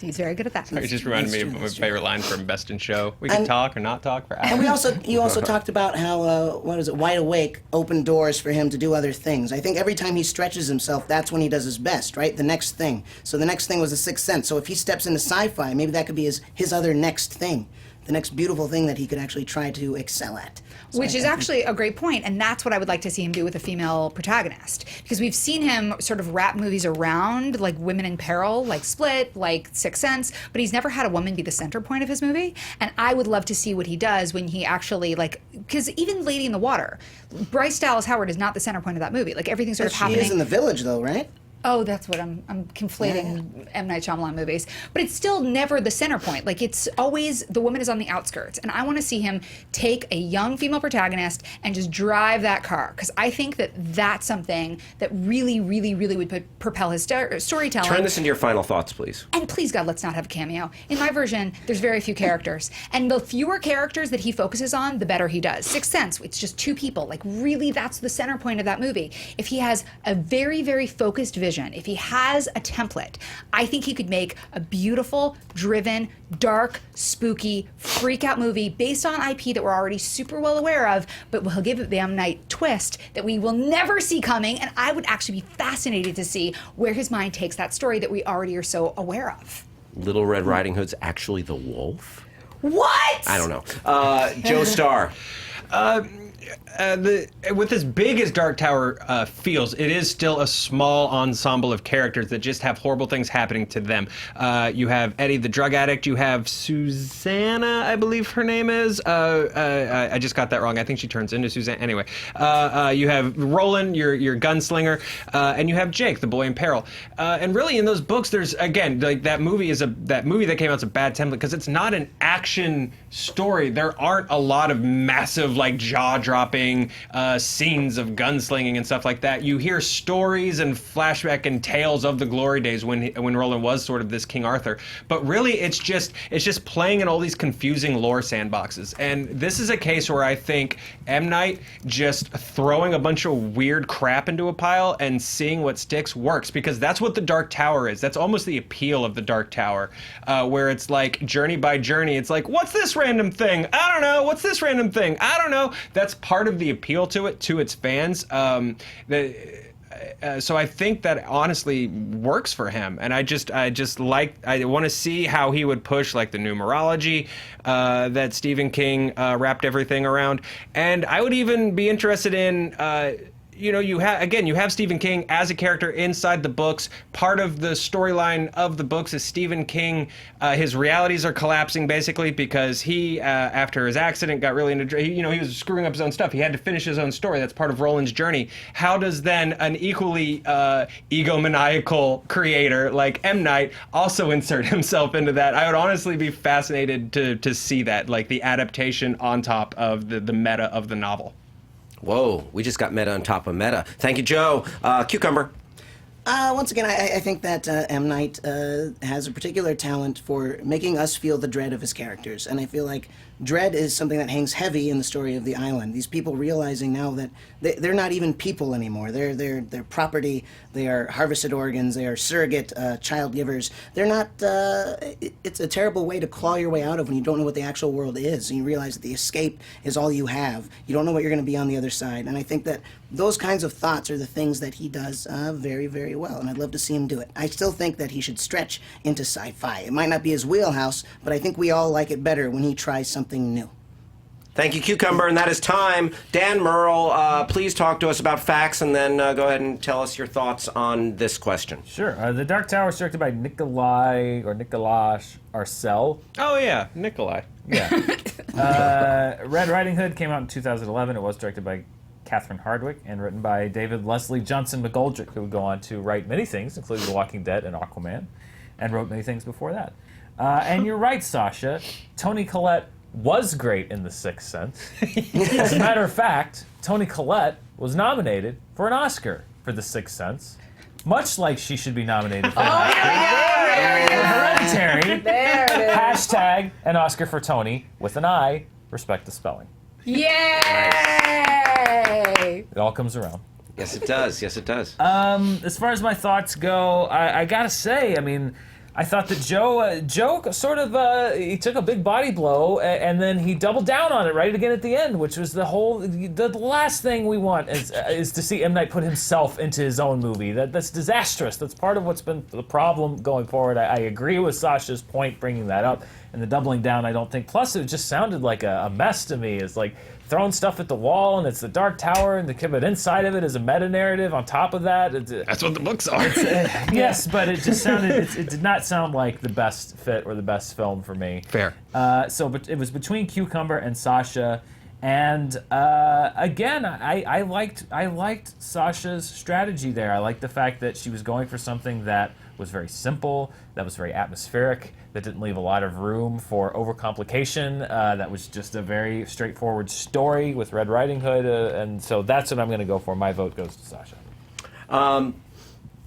He's very good at that. It just reminded me of my favorite line from Best in Show. We can And- talk or not talk for hours. And you also talked about how Wide Awake opened doors for him to do other things. I think every time he stretches himself, that's when he does his best, right? The next thing. So the next thing was The Sixth Sense. So if he steps into sci-fi, maybe that could be his other next thing. the next beautiful thing that he could actually try to excel at. So Which I is think- actually a great point, and that's what I would like to see him do with a female protagonist. Because we've seen him sort of wrap movies around, like Women in Peril, like Split, like Sixth Sense, but he's never had a woman be the center point of his movie. And I would love to see what he does when he actually, like, because even Lady in the Water, Bryce Dallas Howard is not the center point of that movie. Like, everything's sort of She happening. is in The Village, though, right? Oh, that's what I'm conflating M. Night Shyamalan movies. But it's still never the center point. Like, it's always the woman is on the outskirts. And I want to see him take a young female protagonist and just drive that car. Because I think that that's something that really, really, really would propel his storytelling. Turn this into your final thoughts, please. And please, God, let's not have a cameo. In my version, there's very few characters. And the fewer characters that he focuses on, the better he does. Sixth Sense, it's just two people. Like, really, that's the center point of that movie. If he has a very, very focused vision, if he has a template, I think he could make a beautiful, driven, dark, spooky, freak-out movie based on IP that we're already super well aware of, but he'll give it the M. Night twist that we will never see coming, and I would actually be fascinated to see where his mind takes that story that we already are so aware of. Little Red Riding Hood's actually the wolf? What? I don't know. Joe Starr. With as big as Dark Tower feels, it is still a small ensemble of characters that just have horrible things happening to them. You have Eddie the drug addict. You have Susanna, I believe her name is. I just got that wrong. I think she turns into Susanna. Anyway, you have Roland, your gunslinger, and you have Jake, the boy in peril. And really, in those books, there's again like that movie that came out is a bad template because it's not an action story. There aren't a lot of massive like jaw-dropping scenes of gunslinging and stuff like that. You hear stories and flashback and tales of the glory days when Roland was sort of this King Arthur. But really, it's just playing in all these confusing lore sandboxes. And this is a case where I think M. Night just throwing a bunch of weird crap into a pile and seeing what sticks works, because that's what the Dark Tower is. That's almost the appeal of the Dark Tower, where it's like journey by journey. It's like, what's this random thing? I don't know. What's this random thing? I don't know. That's part of the appeal to it, to its fans. So I think that honestly works for him, and I want to see how he would push like the numerology that Stephen King wrapped everything around, and I would even be interested in. You have Stephen King as a character inside the books. Part of the storyline of the books is Stephen King. His realities are collapsing basically because he, after his accident, got really into. He was screwing up his own stuff. He had to finish his own story. That's part of Roland's journey. How does then an equally egomaniacal creator like M. Night also insert himself into that? I would honestly be fascinated to see that, like the adaptation on top of the meta of the novel. Whoa, we just got meta on top of meta. Thank you, Joe. Cucumber. Once again, I think that M. Night has a particular talent for making us feel the dread of his characters. And I feel like dread is something that hangs heavy in the story of the island. These people realizing now that they're not even people anymore. They're property. They are harvested organs. They are surrogate child givers. They're not... it's a terrible way to claw your way out of when you don't know what the actual world is. And you realize that the escape is all you have. You don't know what you're going to be on the other side. And I think that those kinds of thoughts are the things that he does very, very well. And I'd love to see him do it. I still think that he should stretch into sci-fi. It might not be his wheelhouse, but I think we all like it better when he tries something new. Thank you, Cucumber, and that is time. Dan Murrell, please talk to us about facts, and then go ahead and tell us your thoughts on this question. Sure. The Dark Tower is directed by Nikolai Arcel. Oh yeah, Nikolai. Yeah. Red Riding Hood came out in 2011. It was directed by Catherine Hardwicke and written by David Leslie Johnson McGoldrick, who would go on to write many things, including The Walking Dead and Aquaman, and wrote many things before that. And you're right, Sasha. Toni Collette was great in The Sixth Sense. As a matter of fact, Toni Collette was nominated for an Oscar for The Sixth Sense, much like she should be nominated for an Oscar for Hereditary. There it is. Hashtag an Oscar for Toni with an I. Respect the spelling. Yay! It all comes around. Yes, it does. Yes, it does. As far as my thoughts go, I gotta say, I mean, I thought that Joe sort of he took a big body blow and then he doubled down on it right again at the end, which was the last thing we want is to see M. Night put himself into his own movie. That's disastrous. That's part of what's been the problem going forward. I agree with Sasha's point bringing that up, and the doubling down I don't think. Plus it just sounded like a mess to me. It's like throwing stuff at the wall, and it's the Dark Tower, and but inside of it is a meta-narrative on top of that. That's what the books are. Yes, but it just sounded, it did not sound like the best fit or the best film for me. Fair. But it was between Cucumber and Sasha, and again, I liked Sasha's strategy there. I liked the fact that she was going for something that was very simple, that was very atmospheric, that didn't leave a lot of room for overcomplication, that was just a very straightforward story with Red Riding Hood, and so that's what I'm going to go for. My vote goes to Sasha.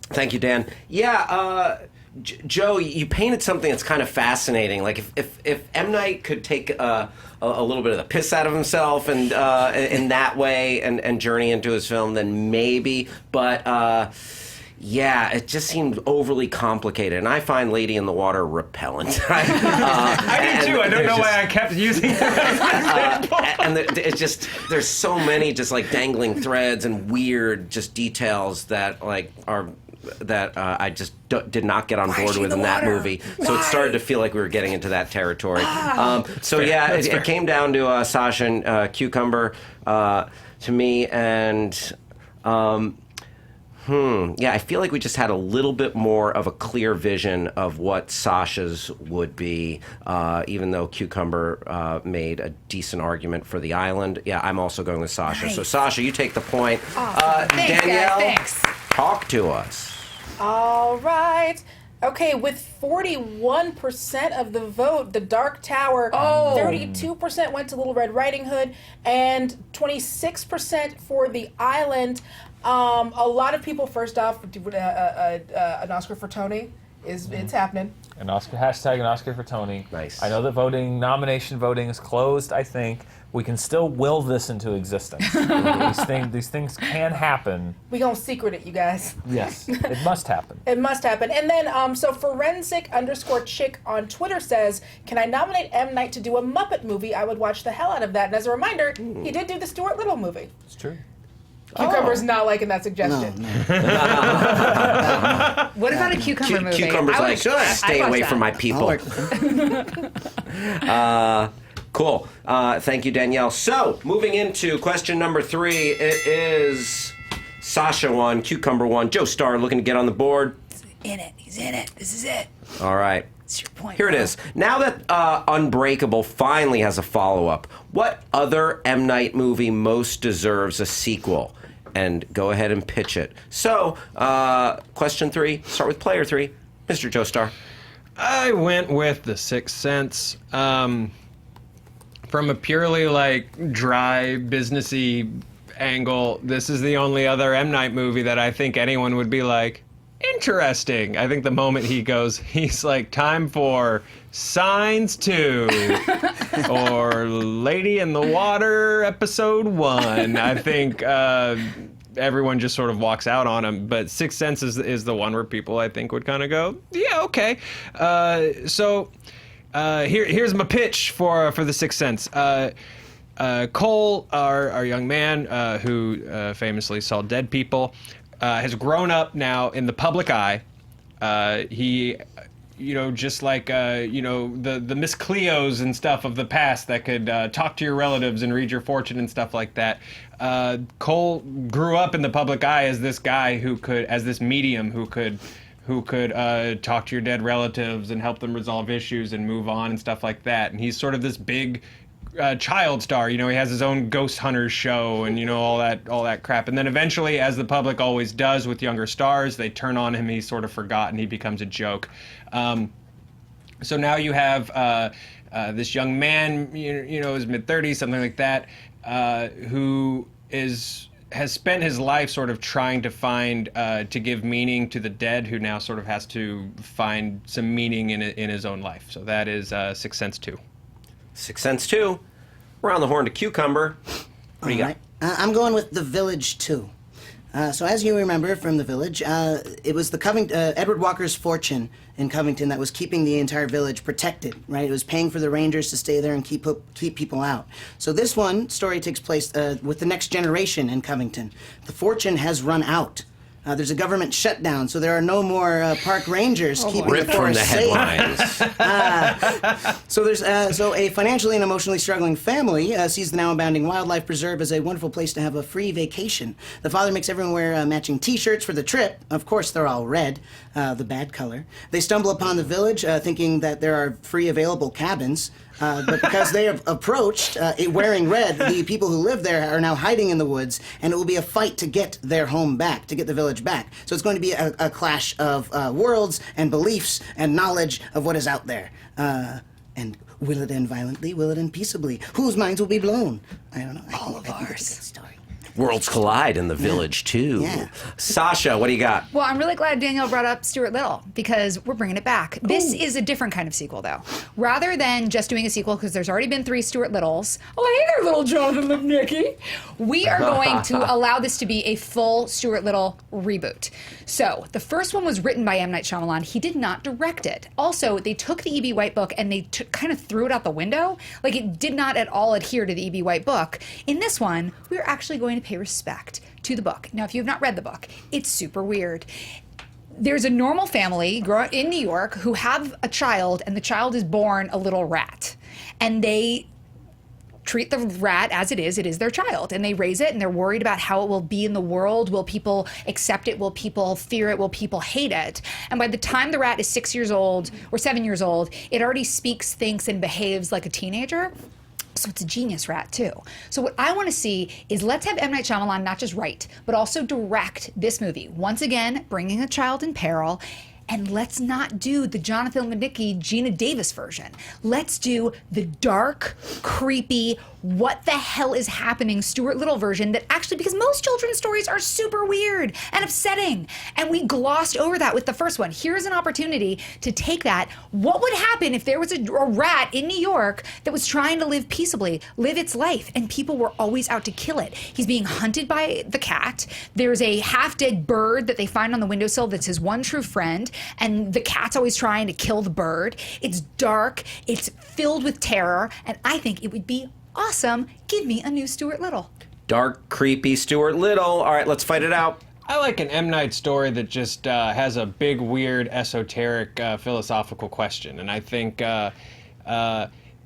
Thank you, Dan. Yeah, Joe, you painted something that's kind of fascinating. Like if M. Night could take a little bit of the piss out of himself and in that way and journey into his film, then maybe. But yeah, it just seemed overly complicated, and I find Lady in the Water repellent. I do too. I don't know why I kept using it. And it's just there's so many just like dangling threads and weird just details that like are. That I just did not get on board with in that movie. So it started to feel like we were getting into that territory. So yeah, it came down to Sasha and Cucumber to me, and yeah, I feel like we just had a little bit more of a clear vision of what Sasha's would be, even though Cucumber made a decent argument for the island. Yeah, I'm also going with Sasha. Nice. So Sasha, you take the point. Thanks, Danielle, guys. Thanks. talk to us. All right. Okay, with 41% of the vote, The Dark Tower, 32% went to Little Red Riding Hood, and 26% for The Island. A lot of people, first off, an Oscar for Tony. It's happening. An Oscar, hashtag an Oscar for Tony. Nice. I know that nomination voting is closed, I think. We can still will this into existence. These things can happen. We gonna secret it, you guys. Yes, it must happen. It must happen. And then, so forensic_chick on Twitter says, can I nominate M. Night to do a Muppet movie? I would watch the hell out of that. And as a reminder, he did do the Stuart Little movie. It's true. Cucumber's not liking that suggestion. What about a Cucumber movie? Cucumber's like, stay away from my people. Cool. Thank you, Danielle. So, moving into question number 3, it is Sasha 1, Cucumber 1. Joe Starr looking to get on the board. He's in it. This is it. All right. It's your point. Here it is. Now that Unbreakable finally has a follow-up, what other M. Night movie most deserves a sequel? And go ahead and pitch it. So, question 3, start with player 3, Mr. Joe Starr. I went with The Sixth Sense. From a purely like dry businessy angle, this is the only other M. Night movie that I think anyone would be like, interesting. I think the moment he's like, time for Signs 2 or Lady in the Water episode 1. I think everyone just sort of walks out on him. But Sixth Sense is the one where people I think would kind of go, yeah, okay. Here's my pitch for The Sixth Sense. Cole, our young man who famously saw dead people, has grown up now in the public eye. He, just like, the Miss Cleos and stuff of the past that could talk to your relatives and read your fortune and stuff like that. Cole grew up in the public eye as this guy as this medium who could talk to your dead relatives and help them resolve issues and move on and stuff like that. And he's sort of this big child star. He has his own Ghost Hunters show and all that crap. And then eventually, as the public always does with younger stars, they turn on him. He's sort of forgotten. He becomes a joke. So now you have this young man, his mid-30s, something like that, who has spent his life sort of trying to find, to give meaning to the dead, who now sort of has to find some meaning in his own life. So that is Sixth Sense 2. Sixth Sense 2. Around the horn to Cucumber. What do you got? I'm going with The Village 2. So as you remember from The Village, it was the Edward Walker's fortune in Covington that was keeping the entire village protected, right? It was paying for the rangers to stay there and keep people out. So this story takes place with the next generation in Covington. The fortune has run out. There's a government shutdown, so there are no more park rangers keeping Ripped the from forest the safe. headlines. So a financially and emotionally struggling family sees the now abounding wildlife preserve as a wonderful place to have a free vacation. The father makes everyone wear matching T-shirts for the trip. Of course, they're all red, the bad color. They stumble upon the village, thinking that there are free available cabins. But because they have approached wearing red, the people who live there are now hiding in the woods, and it will be a fight to get their home back, to get the village back. So it's going to be a clash of worlds and beliefs and knowledge of what is out there. And will it end violently? Will it end peaceably? Whose minds will be blown? I don't know. I think it's a good story. Worlds collide in The Village, too. Yeah. Sasha, what do you got? Well, I'm really glad Danielle brought up Stuart Little because we're bringing it back. This is a different kind of sequel, though. Rather than just doing a sequel, because there's already been 3 Stuart Littles. Oh, hey there, little Jonathan Lipnicki. We are going to allow this to be a full Stuart Little reboot. So the first one was written by M Night Shyamalan. He did not direct it. Also, they took the E.B. White book and they kind of threw it out the window. Like, it did not at all adhere to the E.B. White book. In this one, we're actually going to pay respect to the book. Now, if you have not read the book, it's super weird. There's a normal family in New York who have a child, and the child is born a little rat. And they treat the rat as it is their child, and they raise it, and they're worried about how it will be in the world. Will people accept it? Will people fear it? Will people hate it? And by the time the rat is 6 years old or 7 years old, it already speaks, thinks, and behaves like a teenager. So it's a genius rat, too. So what I want to see is let's have M. Night Shyamalan not just write, but also direct this movie. Once again, bringing a child in peril. And let's not do the Jonathan Lipnicki, Gina Davis version. Let's do the dark, creepy, what the hell is happening Stuart Little version that actually, because most children's stories are super weird and upsetting. And we glossed over that with the first one. Here's an opportunity to take that. What would happen if there was a rat in New York that was trying to live peaceably, live its life, and people were always out to kill it? He's being hunted by the cat. There's a half-dead bird that they find on the windowsill that's his one true friend, and the cat's always trying to kill the bird. It's dark, it's filled with terror, and I think it would be awesome. Give me a new Stuart Little. Dark, creepy Stuart Little. All right, let's fight it out. I like an M. Night story that just has a big, weird, esoteric, philosophical question. And I think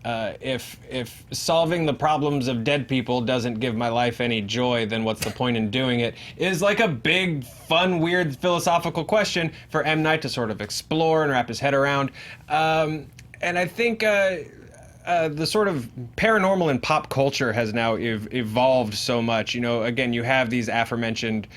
if solving the problems of dead people doesn't give my life any joy, then what's the point in doing it? Is like a big, fun, weird philosophical question for M. Night to sort of explore and wrap his head around. And I think the sort of paranormal in pop culture has now evolved so much. You know, again, you have these aforementioned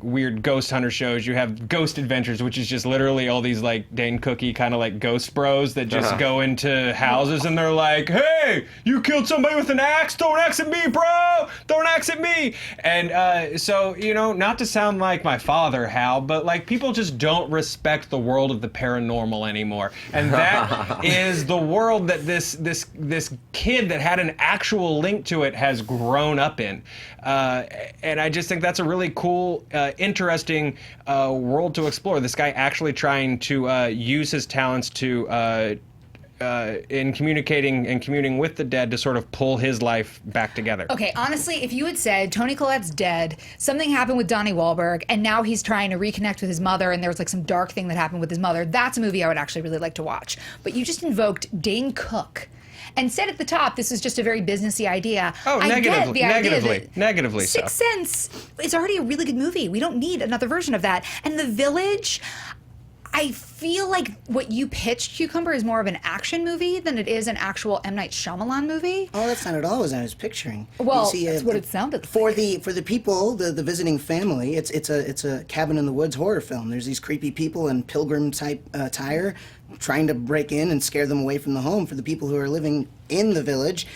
weird ghost hunter shows. You have Ghost Adventures, which is just literally all these like Dane Cookie kind of like ghost bros that just go into houses and they're like, "Hey, you killed somebody with an axe? Don't axe at me, bro! Don't axe at me!" And so, you know, not to sound like my father, Hal, but like people just don't respect the world of the paranormal anymore, and that is the world that this kid that had an actual link to it has grown up in. And I just think that's a really cool, interesting world to explore. This guy actually trying to use his talents to in communicating and communing with the dead to sort of pull his life back together. Okay, honestly, if you had said Toni Collette's dead, something happened with Donnie Wahlberg, and now he's trying to reconnect with his mother, and there's like some dark thing that happened with his mother, that's a movie I would actually really like to watch. But you just invoked Dane Cook and said at the top, this is just a very businessy idea. Oh, negatively. Sixth Sense is already a really good movie. We don't need another version of that. And The Village, I feel like what you pitched, Cucumber, is more of an action movie than it is an actual M. Night Shyamalan movie. Oh, that's not at all what I was picturing. Well, you see, that's what it sounded like. For the people, the visiting family, it's a cabin in the woods horror film. There's these creepy people in pilgrim type attire. trying to break in and scare them away from the home. For the people who are living in the village,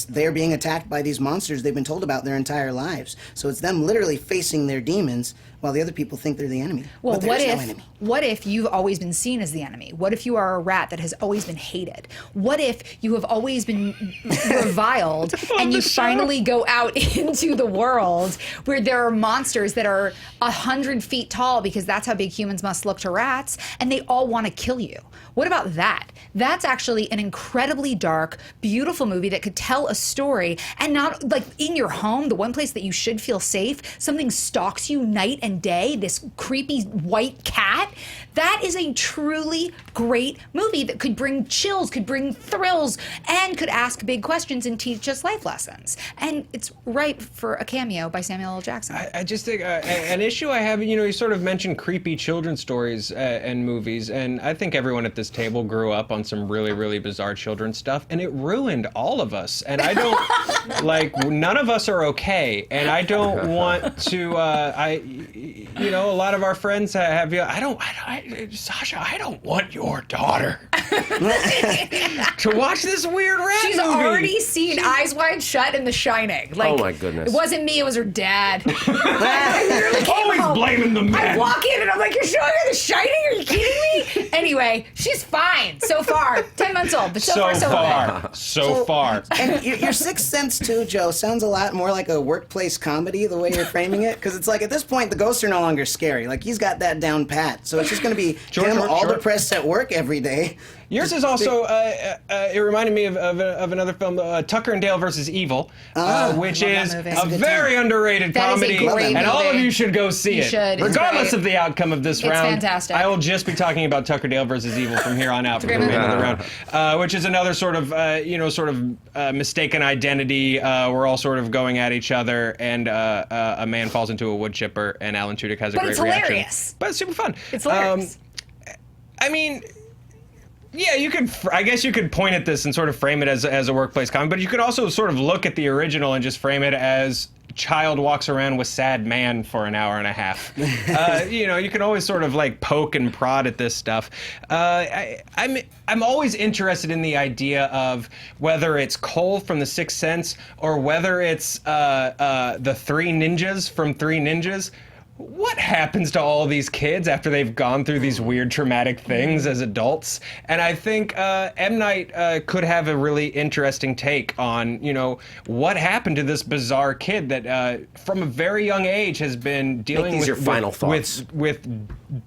they're being attacked by these monsters they've been told about their entire lives. So it's them literally facing their demons while the other people think they're the enemy. Well, but there is no enemy. what if you've always been seen as the enemy? What if you are a rat that has always been hated? What if you have always been reviled and you finally go out into the world where there are monsters that are 100 feet tall, because that's how big humans must look to rats, and they all want to kill you? What about that? That's actually an incredibly dark, beautiful movie that could tell a story, and not like in your home, the one place that you should feel safe, something stalks you night and day, this creepy white cat. That is a truly great movie that could bring chills, could bring thrills, and could ask big questions and teach us life lessons. And it's ripe for a cameo by Samuel L. Jackson. I just think an issue I have, you sort of mentioned creepy children's stories and movies, and I think everyone at this table grew up on some really, really bizarre children's stuff, and it ruined all of us. And I don't, none of us are okay, and I don't want to, a lot of our friends have, Sasha, I don't want your daughter to watch this weird rat She's movie. already seen Eyes Wide Shut and The Shining. Oh my goodness. It wasn't me, it was her dad. Always blaming the man. I walk in and I'm like, you're showing her The Shining? Are you kidding me? Anyway, she's fine so far. 10 months old, but so far. And your Sixth Sense too, Joe, sounds a lot more like a workplace comedy, the way you're framing it. Because it's like, at this point, the ghosts are no longer scary. Like, he's got that down pat. So it's just going to be him all depressed at work every day. Yours is also, it reminded me of another film, Tucker and Dale versus Evil, which is a very underrated comedy. And all of you should go see it. Regardless of the outcome of this round. It's fantastic. I will just be talking about Tucker Dale versus Evil from here on out for the remainder of the round. Which is another sort of, mistaken identity. We're all sort of going at each other, and a man falls into a wood chipper, and Alan Tudyk has a great reaction. Hilarious. But it's super fun. It's hilarious. Yeah, I guess you could point at this and sort of frame it as a workplace comedy, but you could also sort of look at the original and just frame it as child walks around with sad man for an hour and a half. You can always sort of like poke and prod at this stuff. I'm always interested in the idea of whether it's Cole from The Sixth Sense or whether it's the Three Ninjas from Three Ninjas. What happens to all these kids after they've gone through these weird traumatic things as adults? And I think M. Night could have a really interesting take on, what happened to this bizarre kid that from a very young age has been dealing with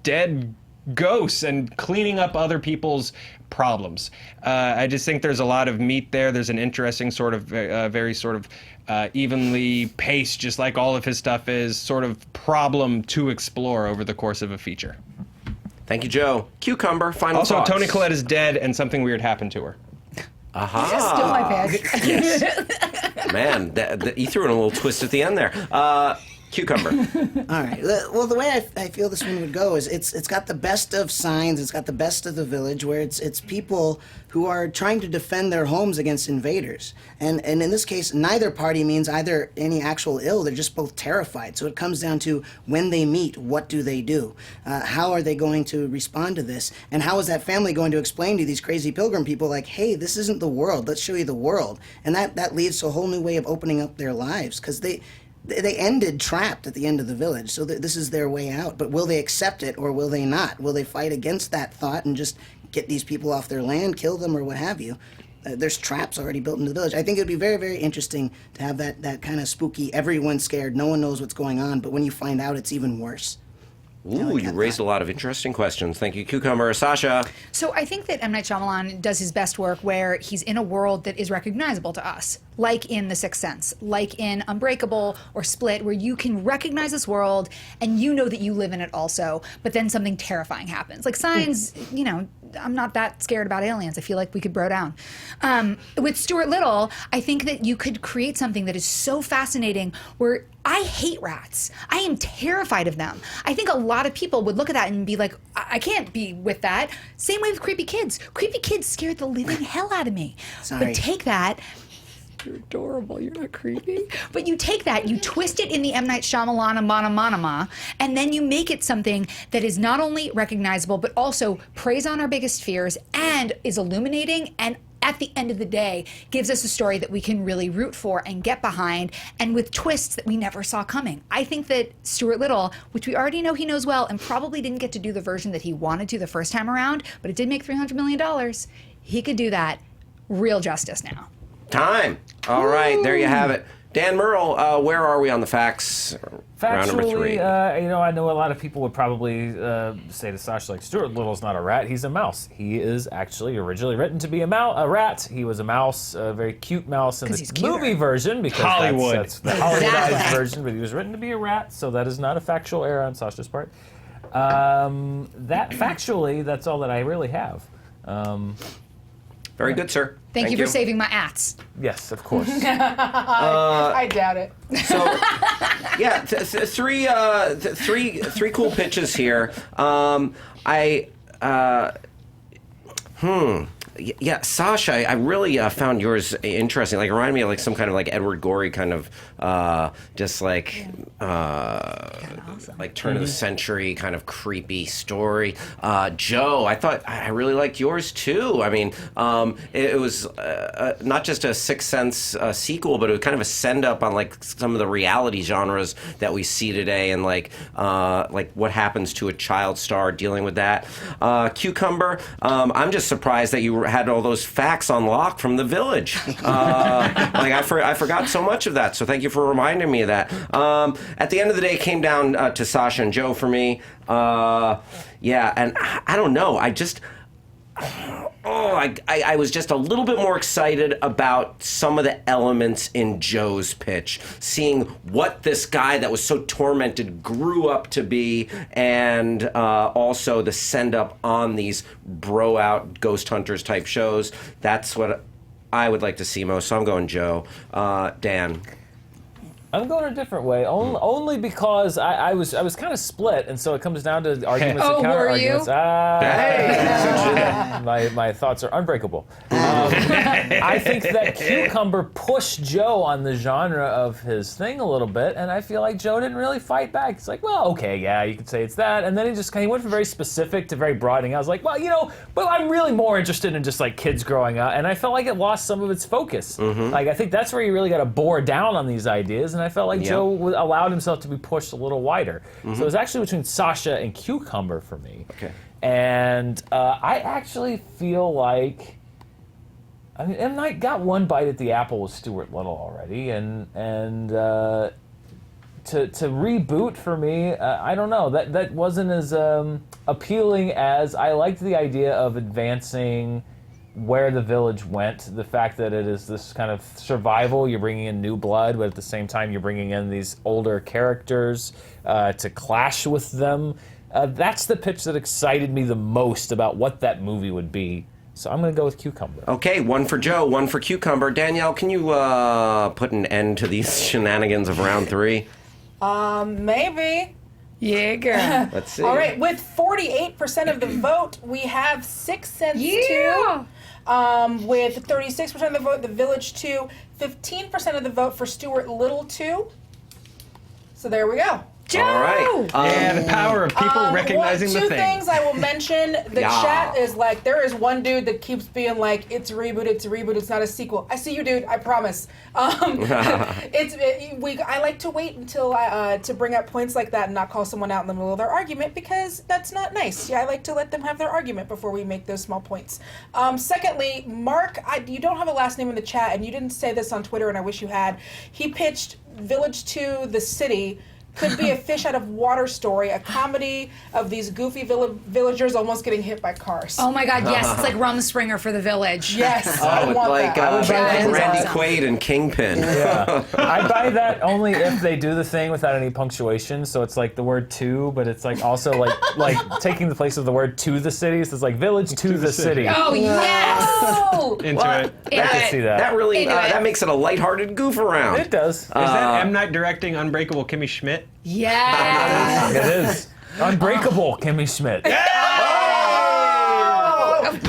dead ghosts and cleaning up other people's problems. I just think there's a lot of meat there. There's an interesting sort of, very sort of evenly paced, just like all of his stuff is, sort of problem to explore over the course of a feature. Thank you, Joe. Cucumber, final thoughts. Toni Collette is dead and something weird happened to her. Aha. Still my pick. Yes. Man, you threw in a little twist at the end there. Cucumber. All right. Well, the way I feel this one would go is it's got the best of Signs. It's got the best of The Village, where it's people who are trying to defend their homes against invaders. And in this case, neither party means either any actual ill. They're just both terrified. So it comes down to, when they meet, what do they do? How are they going to respond to this? And how is that family going to explain to these crazy pilgrim people, like, hey, this isn't the world. Let's show you the world. And that leads to a whole new way of opening up their lives, because they ended trapped at the end of The Village, so this is their way out. But will they accept it, or will they not? Will they fight against that thought and just get these people off their land, kill them, or what have you? There's traps already built into the village. I think it would be very, very interesting to have that kind of spooky, everyone's scared, no one knows what's going on, but when you find out, it's even worse. Ooh, you raised a lot of interesting questions. Thank you, Cucumber. Sasha? So I think that M. Night Shyamalan does his best work where he's in a world that is recognizable to us, like in The Sixth Sense, like in Unbreakable or Split, where you can recognize this world and you know that you live in it also, but then something terrifying happens. Like Signs, I'm not that scared about aliens. I feel like we could bro down. With Stuart Little, I think that you could create something that is so fascinating where I hate rats. I am terrified of them. I think a lot of people would look at that and be like, I can't be with that. Same way with creepy kids. Creepy kids scared the living hell out of me. Sorry. But take that You're adorable. You're not creepy. But you take that, you twist it in the M Night Shyamalan monomonoma, and then you make it something that is not only recognizable, but also preys on our biggest fears and is illuminating and at the end of the day, gives us a story that we can really root for and get behind, and with twists that we never saw coming. I think that Stuart Little, which we already know he knows well, and probably didn't get to do the version that he wanted to the first time around, but it did make $300 million. He could do that real justice now. Time. All right, there you have it. Dan Murrell, where are we on the facts? Round number 3. Factually, I know a lot of people would probably say to Sasha, like, Stuart Little's not a rat, he's a mouse. He is actually originally written to be a rat. He was a mouse, a very cute mouse in the movie version, because Hollywood. that's the Hollywoodized version, but he was written to be a rat, so that is not a factual error on Sasha's part. Factually, that's all that I really have. Very good, sir. Thank you for saving my ats. Yes, of course. I doubt it. So, yeah, three cool pitches here. Yeah, Sasha, I really found yours interesting. Like, it reminded me of like some kind of like Edward Gorey kind of just like like turn of the century kind of creepy story. Joe, I really liked yours too. I mean, it was not just a Sixth Sense sequel, but it was kind of a send up on like some of the reality genres that we see today, and like what happens to a child star dealing with that. Cucumber, I'm just surprised that you had all those facts on lock from The Village. I forgot so much of that, so thank you for reminding me of that. At the end of the day, it came down to Sasha and Joe for me. Yeah, and I don't know, I was just a little bit more excited about some of the elements in Joe's pitch, seeing what this guy that was so tormented grew up to be, and also the send up on these bro out ghost hunters type shows. That's what I would like to see most. So I'm going Joe. Dan. I'm going a different way, only because I was kind of split, and so it comes down to arguments and counter arguments. My thoughts are unbreakable. I think that Cucumber pushed Joe on the genre of his thing a little bit, and I feel like Joe didn't really fight back. It's like, well, okay, yeah, you could say it's that, and then he went from very specific to very broad, and I was like, well, but I'm really more interested in just like kids growing up, and I felt like it lost some of its focus. Like, I think that's where you really got to bore down on these ideas. And I felt like Joe allowed himself to be pushed a little wider. So it was actually between Sasha and Cucumber for me. Okay. And I actually feel like, I mean, M. Night got one bite at the apple with Stuart Little already, and to reboot for me, I don't know, that wasn't as appealing as I liked the idea of advancing where the village went, the fact that it is this kind of survival, you're bringing in new blood, but at the same time you're bringing in these older characters to clash with them. That's the pitch that excited me the most about what that movie would be. So I'm going to go with Cucumber. Okay, one for Joe, one for Cucumber. Danielle, can you put an end to these shenanigans of round 3? Maybe. Yeah, girl. Let's see. All right, with 48% of the vote, we have Sixth Sense 2. With 36% of the vote, The Village 2. 15% of the vote for Stuart Little 2. So there we go. Joe! All right. The power of people recognizing the Two thing. things I will mention. The chat is like, there is one dude that keeps being like, it's a reboot, it's not a sequel. I see you, dude, I promise. I like to wait until to bring up points like that and not call someone out in the middle of their argument, because that's not nice. Yeah, I like to let them have their argument before we make those small points. Secondly, Mark, you don't have a last name in the chat, and you didn't say this on Twitter, and I wish you had. He pitched Village 2, The City, could be a fish out of water story, a comedy of these goofy villagers almost getting hit by cars. Oh my God, yes, it's like Rumspringer for The Village. Yes, I with want like that. Randy awesome. Quaid and Kingpin. Yeah, I buy that only if they do the thing without any punctuation. So it's like the word "to," but it's like also like taking the place of the word "to the city." So it's like "village to the city." Oh yes! Into it. I can see that. That really that makes it a lighthearted goof around. It does. Is that M. Night directing Unbreakable Kimmy Schmidt? Yes! It is. Unbreakable Kimmy Schmidt.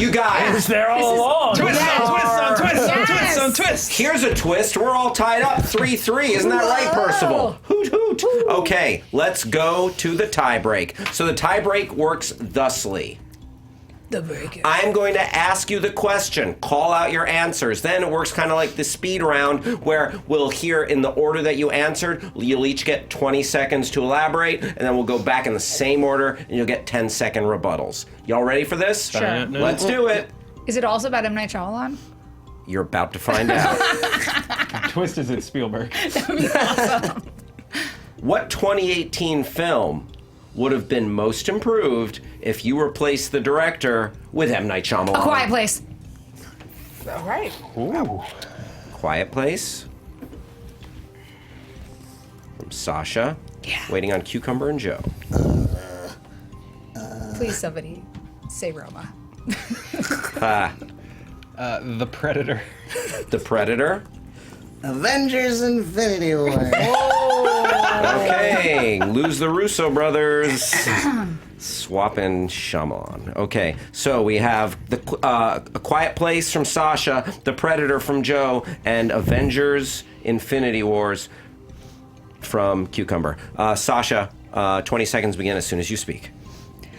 You guys. It was there all along. Twist on twist on twist on twist got some twists. Here's a twist. We're all tied up 3-3. Isn't that right, Percival? Hoot, hoot. Okay, let's go to the tiebreak. So the tiebreak works thusly. The breaker. I'm going to ask you the question. Call out your answers. Then it works kind of like the speed round where we'll hear in the order that you answered. You'll each get 20 seconds to elaborate, and then we'll go back in the same order, and you'll get 10-second rebuttals. Y'all ready for this? Sure. Let's do it. Is it also about M Night Shyamalan? You're about to find out. Twist is at Spielberg. That'd be awesome. What 2018 film would have been most improved if you replaced the director with M. Night Shyamalan? A Quiet Place. All right. Ooh. Quiet Place. From Sasha. Yeah. Waiting on Cucumber and Joe. Please, somebody say Roma. The Predator. The Predator. Avengers Infinity War. Okay, lose the Russo brothers. Swapping Shyamalan. Okay, so we have A Quiet Place from Sasha, The Predator from Joe, and Avengers Infinity Wars from Cucumber. Sasha, 20 seconds begin as soon as you speak.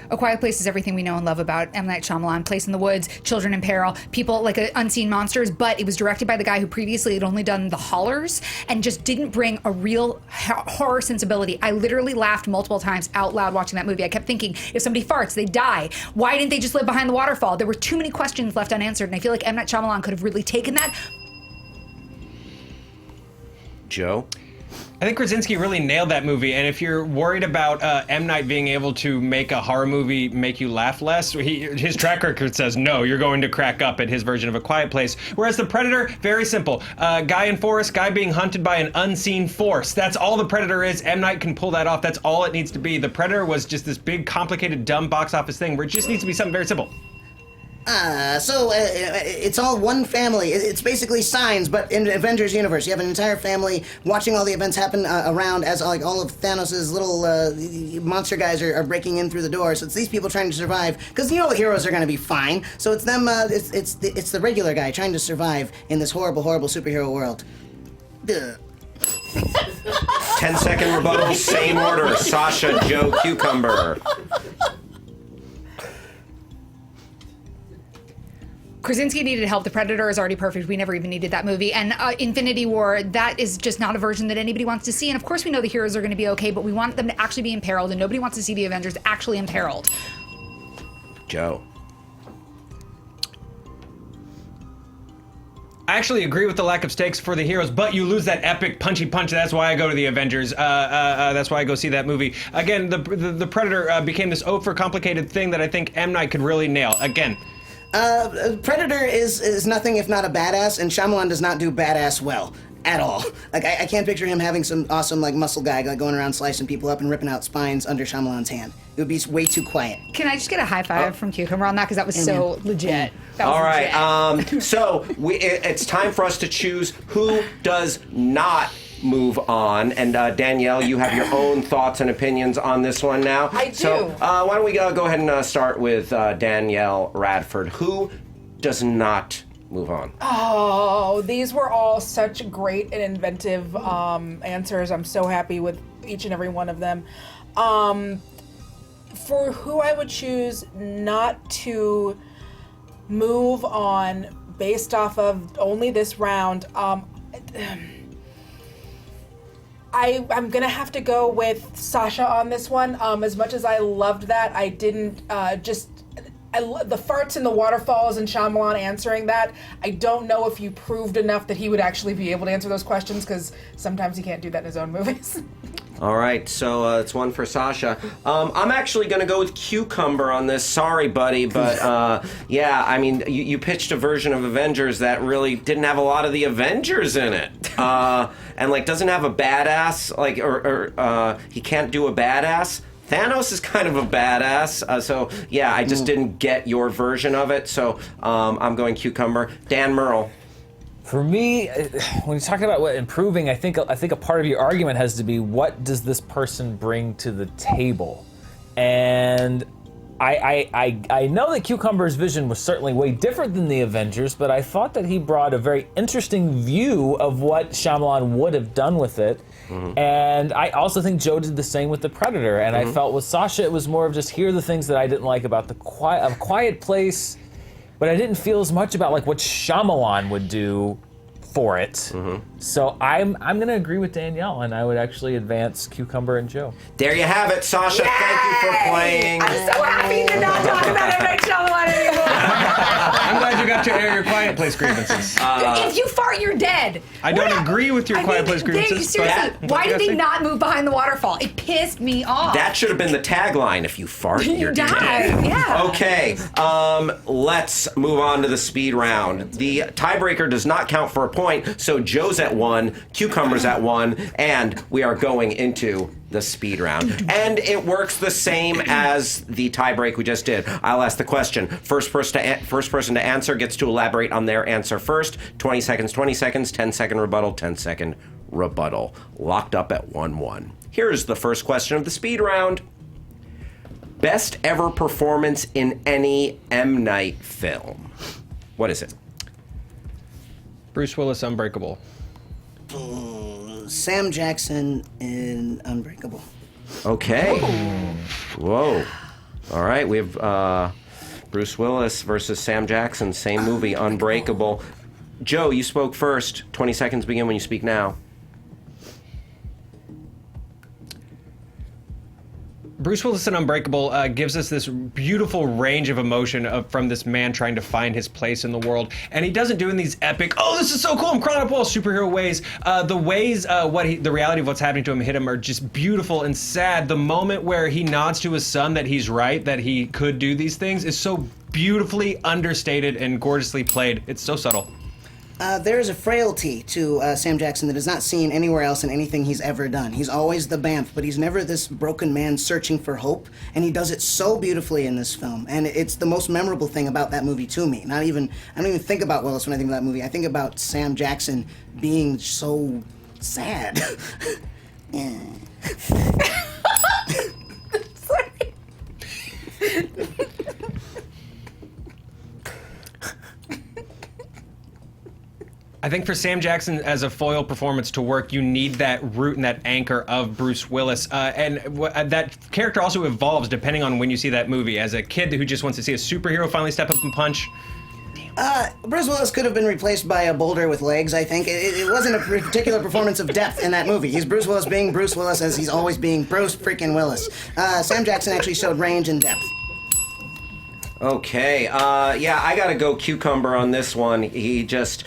A Quiet Place is everything we know and love about M. Night Shyamalan. Place in the Woods, Children in Peril, people like unseen monsters, but it was directed by the guy who previously had only done The Hollers and just didn't bring a real horror sensibility. I literally laughed multiple times out loud watching that movie. I kept thinking, if somebody farts, they die. Why didn't they just live behind the waterfall? There were too many questions left unanswered, and I feel like M. Night Shyamalan could have really taken that. Joe? I think Krasinski really nailed that movie, and if you're worried about M. Night being able to make a horror movie make you laugh less, his track record says no, you're going to crack up at his version of A Quiet Place. Whereas The Predator, very simple. Guy in forest, guy being hunted by an unseen force. That's all The Predator is. M. Night can pull that off. That's all it needs to be. The Predator was just this big, complicated, dumb box office thing where it just needs to be something very simple. It's all one family. It's basically Signs, but in Avengers universe. You have an entire family watching all the events happen around as like all of Thanos' little monster guys are breaking in through the door. So it's these people trying to survive because you know the heroes are going to be fine. So it's them. It's the regular guy trying to survive in this horrible, horrible superhero world. Duh. 10-second rebuttal, same order. Sasha, Joe, Cucumber. Krasinski needed help. The Predator is already perfect. We never even needed that movie. And Infinity War, that is just not a version that anybody wants to see. And of course we know the heroes are going to be okay, but we want them to actually be imperiled, and nobody wants to see the Avengers actually imperiled. Joe. I actually agree with the lack of stakes for the heroes, but you lose that epic punchy punch. That's why I go to the Avengers. That's why I go see that movie. Again, the Predator became this overcomplicated thing that I think M. Night could really nail. Again. Predator is nothing if not a badass, and Shyamalan does not do badass well at all. Like I can't picture him having some awesome like muscle guy like going around slicing people up and ripping out spines under Shyamalan's hand. It would be way too quiet. Can I just get a high five from Cucumber on that, because that was so legit. That was All right. legit. So it's time for us to choose who does not move on. And Danielle, you have your own thoughts and opinions on this one now. I do. So why don't we go ahead and start with Danielle Radford. Who does not move on? Oh, these were all such great and inventive answers. I'm so happy with each and every one of them. For who I would choose not to move on based off of only this round, I'm gonna have to go with Sasha on this one. As much as I loved that, I didn't the farts in the waterfalls and Shyamalan answering that. I don't know if you proved enough that he would actually be able to answer those questions, because sometimes he can't do that in his own movies. All right, so it's one for Sasha. I'm actually going to go with Cucumber on this. Sorry, buddy, but yeah, I mean, you pitched a version of Avengers that really didn't have a lot of the Avengers in it, and like doesn't have a badass, like or he can't do a badass. Thanos is kind of a badass, so yeah, I just didn't get your version of it. So I'm going Cucumber. Dan Murrell. For me, when you're talking about what improving, I think a part of your argument has to be, what does this person bring to the table? And I know that Cucumber's vision was certainly way different than the Avengers, but I thought that he brought a very interesting view of what Shyamalan would have done with it. And I also think Joe did the same with The Predator. And I felt with Sasha, it was more of just here are the things that I didn't like about A Quiet Place, but I didn't feel as much about like what Shyamalan would do for it. So I'm gonna agree with Danielle, and I would actually advance Cucumber and Joe. There you have it, Sasha. Thank you for playing. I'm so happy to not talk about M Night Shyamalan anymore. I'm glad you got to air your Quiet Place grievances. If you fart, you're dead. I don't agree with your Quiet Place grievances. Seriously, but why did they disgusting. not move behind the waterfall? It pissed me off. That should have been the tagline. If you fart, you're die. dead. Yeah. Okay, let's move on to the speed round. The tiebreaker does not count for a point, so Joe's at 1, Cucumber's at 1, and we are going into the speed round. And it works the same as the tiebreak we just did. I'll ask the question. First person to answer gets to elaborate on their answer first. 20 seconds, 10-second rebuttal, 10-second rebuttal. Locked up at 1-1. Here's the first question of the speed round. Best ever performance in any M. Night film. What is it? Bruce Willis, Unbreakable. Sam Jackson in Unbreakable. Okay. Whoa. All right, we have Bruce Willis versus Sam Jackson, same movie, Unbreakable. Joe, you spoke first. 20 seconds begin when you speak now. Bruce Willis in Unbreakable gives us this beautiful range of emotion from this man trying to find his place in the world, and he doesn't do it in these epic, oh, this is so cool, I'm crawling up walls, superhero ways. The ways the reality of what's happening to him hit him are just beautiful and sad. The moment where he nods to his son that he's right, that he could do these things, is so beautifully understated and gorgeously played. It's so subtle. There is a frailty to Sam Jackson that is not seen anywhere else in anything he's ever done. He's always the Banff, but he's never this broken man searching for hope, and he does it so beautifully in this film. And it's the most memorable thing about that movie to me. I don't even think about Willis when I think of that movie. I think about Sam Jackson being so sad. Yeah. Sorry. I think for Sam Jackson as a foil performance to work, you need that root and that anchor of Bruce Willis. That character also evolves depending on when you see that movie. As a kid who just wants to see a superhero finally step up and punch. Bruce Willis could have been replaced by a boulder with legs, I think. It wasn't a particular performance of depth in that movie. He's Bruce Willis being Bruce Willis as he's always being Bruce freaking Willis. Sam Jackson actually showed range and depth. Okay, yeah, I gotta go Cucumber on this one. He just,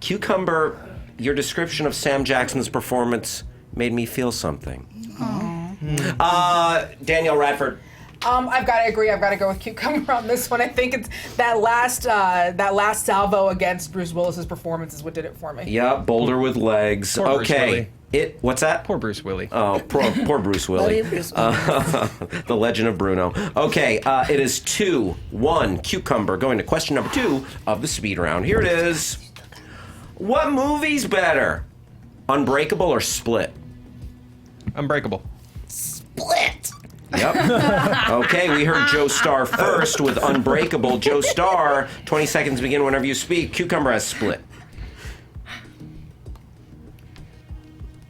Cucumber, your description of Sam Jackson's performance made me feel something. Danielle Radford. I've got to agree. I've got to go with Cucumber on this one. I think it's that last salvo against Bruce Willis's performance is what did it for me. Yeah, boulder with legs. Poor Bruce Willis. What's that? Poor Bruce Willis. Oh, poor Bruce Willis. The Legend of Bruno. Okay, it is 2-1 Cucumber. Going to question number 2 of the speed round. Here it is. What movie's better? Unbreakable or Split? Unbreakable. Split! Yep. Okay, we heard Joe Starr first with Unbreakable. Joe Starr, 20 seconds begin whenever you speak. Cucumber has Split.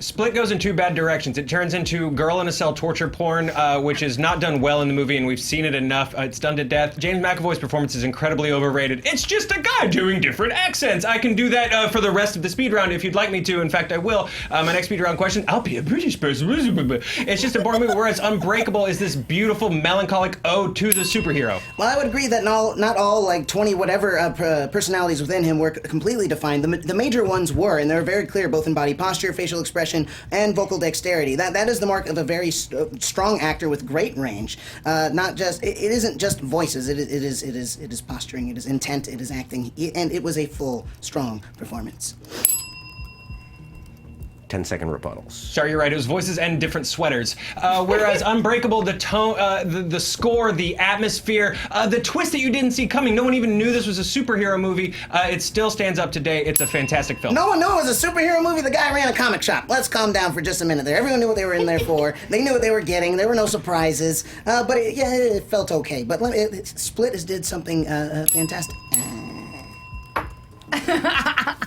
Split goes in two bad directions. It turns into girl in a cell torture porn, which is not done well in the movie, and we've seen it enough. It's done to death. James McAvoy's performance is incredibly overrated. It's just a guy doing different accents. I can do that for the rest of the speed round if you'd like me to. In fact, I will. My next speed round question, I'll be a British person. It's just a boring movie, whereas Unbreakable is this beautiful, melancholic ode to the superhero. Well, I would agree that not all like 20 whatever personalities within him were completely defined. The major ones were, and they're very clear both in body posture, facial expression, and vocal dexterity. That is the mark of a very strong actor with great range. Not just it isn't just voices. It is posturing. It is intent. It is acting, and it was a full, strong performance. 10-second rebuttals. Sorry, you're right. It was voices and different sweaters. Whereas Unbreakable, the tone, the score, the atmosphere, the twist that you didn't see coming. No one even knew this was a superhero movie. It still stands up today. It's a fantastic film. No one knew it was a superhero movie. The guy ran a comic shop. Let's calm down for just a minute there. Everyone knew what they were in there for. They knew what they were getting. There were no surprises. But it felt okay. But Split did something fantastic.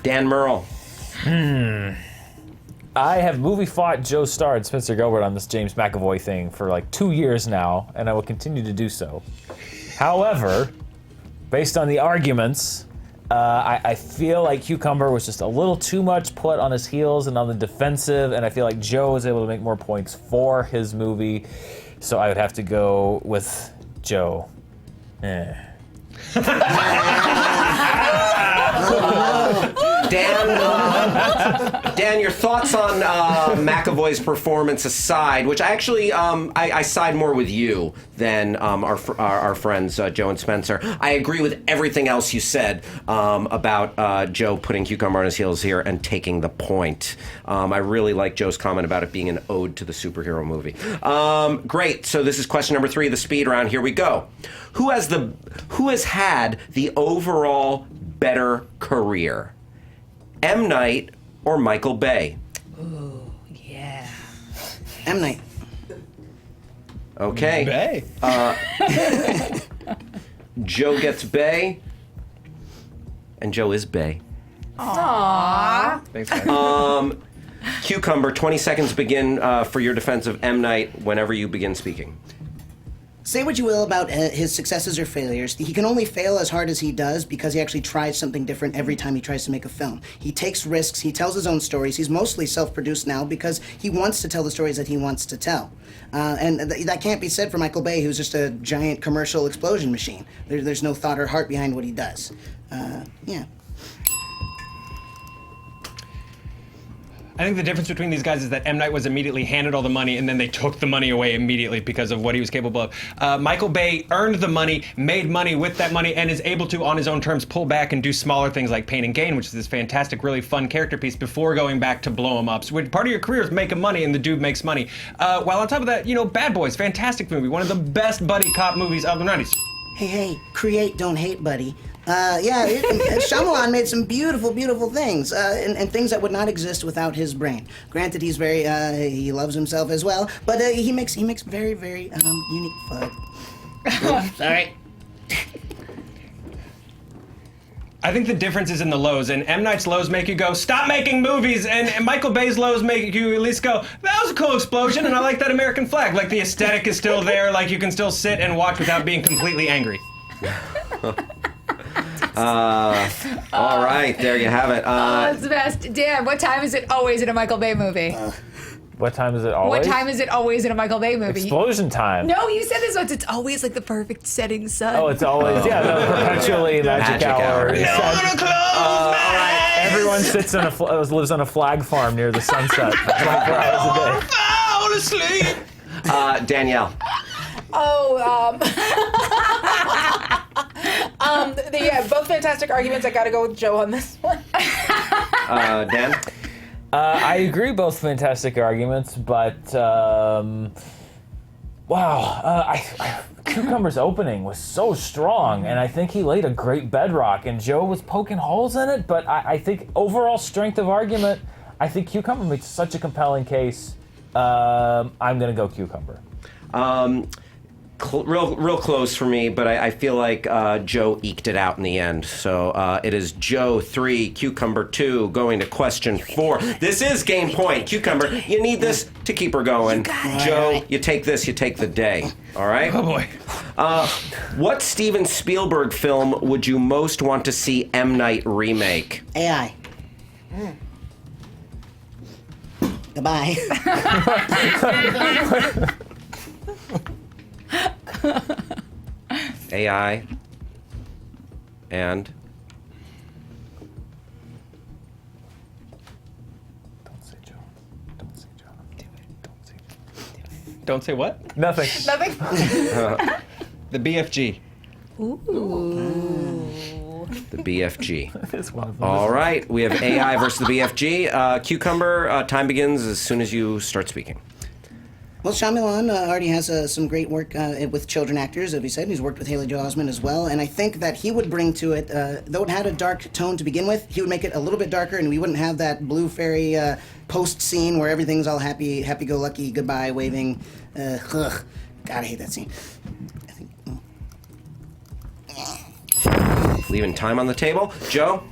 Dan Murrell. I have movie fought Joe Starr and Spencer Gilbert on this James McAvoy thing for like 2 years now, and I will continue to do so. However, based on the arguments, I feel like Cucumber was just a little too much put on his heels and on the defensive, and I feel like Joe was able to make more points for his movie, so I would have to go with Joe. Dan, your thoughts on McAvoy's performance aside, which I actually I side more with you than our friends Joe and Spencer. I agree with everything else you said about Joe putting Cucumber on his heels here and taking the point. I really like Joe's comment about it being an ode to the superhero movie. Great. So this is question number 3 of the speed round. Here we go. Who has had the overall better career? M. Night or Michael Bay? Ooh, yeah. M. Night. Okay. Bay. Joe gets Bay, and Joe is Bay. Thanks, guys. Cucumber, 20 seconds begin for your defense of M. Night whenever you begin speaking. Say what you will about his successes or failures, he can only fail as hard as he does because he actually tries something different every time he tries to make a film. He takes risks, he tells his own stories. He's mostly self-produced now because he wants to tell the stories that he wants to tell. And that can't be said for Michael Bay, who's just a giant commercial explosion machine. There's no thought or heart behind what he does. Yeah. I think the difference between these guys is that M. Night was immediately handed all the money and then they took the money away immediately because of what he was capable of. Michael Bay earned the money, made money with that money, and is able to, on his own terms, pull back and do smaller things like Pain and Gain, which is this fantastic, really fun character piece before going back to blow him up. So part of your career is making money, and the dude makes money. While on top of that, Bad Boys, fantastic movie, one of the best buddy cop movies of the 90s. Hey, create, don't hate, buddy. Shyamalan made some beautiful, beautiful things, and things that would not exist without his brain. Granted, he's very, he loves himself as well, but he makes very, very unique fun. Sorry. I think the difference is in the lows, and M. Night's lows make you go, stop making movies, and Michael Bay's lows make you at least go, that was a cool explosion, and I like that American flag. Like, the aesthetic is still there, like you can still sit and watch without being completely angry. All right, there you have it. That's the best. Dan, what time is it always in a Michael Bay movie? What time is it always? What time is it always in a Michael Bay movie? Explosion time. No, you said this once. It's always like the perfect setting sun. Oh, it's always, yeah, the perpetually magic hour. Yeah. All right. Everyone sits in lives on a flag farm near the sunset 24 hours a day. Fall asleep. Danielle. Yeah, both fantastic arguments. I gotta go with Joe on this one. Dan? I agree, both fantastic arguments, but Cucumber's opening was so strong, and I think he laid a great bedrock, and Joe was poking holes in it, but I think overall strength of argument, I think Cucumber makes such a compelling case. I'm going to go Cucumber. Real close for me, but I feel like Joe eked it out in the end. So it is Joe 3, Cucumber 2, going to question 4. This is game point. Cucumber, you need this to keep her going. Joe, you take this, you take the day. All right? Oh, boy. What Steven Spielberg film would you most want to see M. Night remake? AI. Goodbye. AI and Don't say Joe. Don't say Joe. Do it. Don't say Joe. Don't say what? Nothing. Nothing. The BFG. Ooh. The BFG. It's one of them. All right, we have AI versus the BFG. Cucumber, time begins as soon as you start speaking. Well, Shyamalan already has some great work with children actors, as we said. He's worked with Haley Joel Osment as well, and I think that he would bring to it, though it had a dark tone to begin with, he would make it a little bit darker, and we wouldn't have that blue fairy post scene where everything's all happy-go-lucky, goodbye, waving. God, I hate that scene. Leaving time on the table. Joe?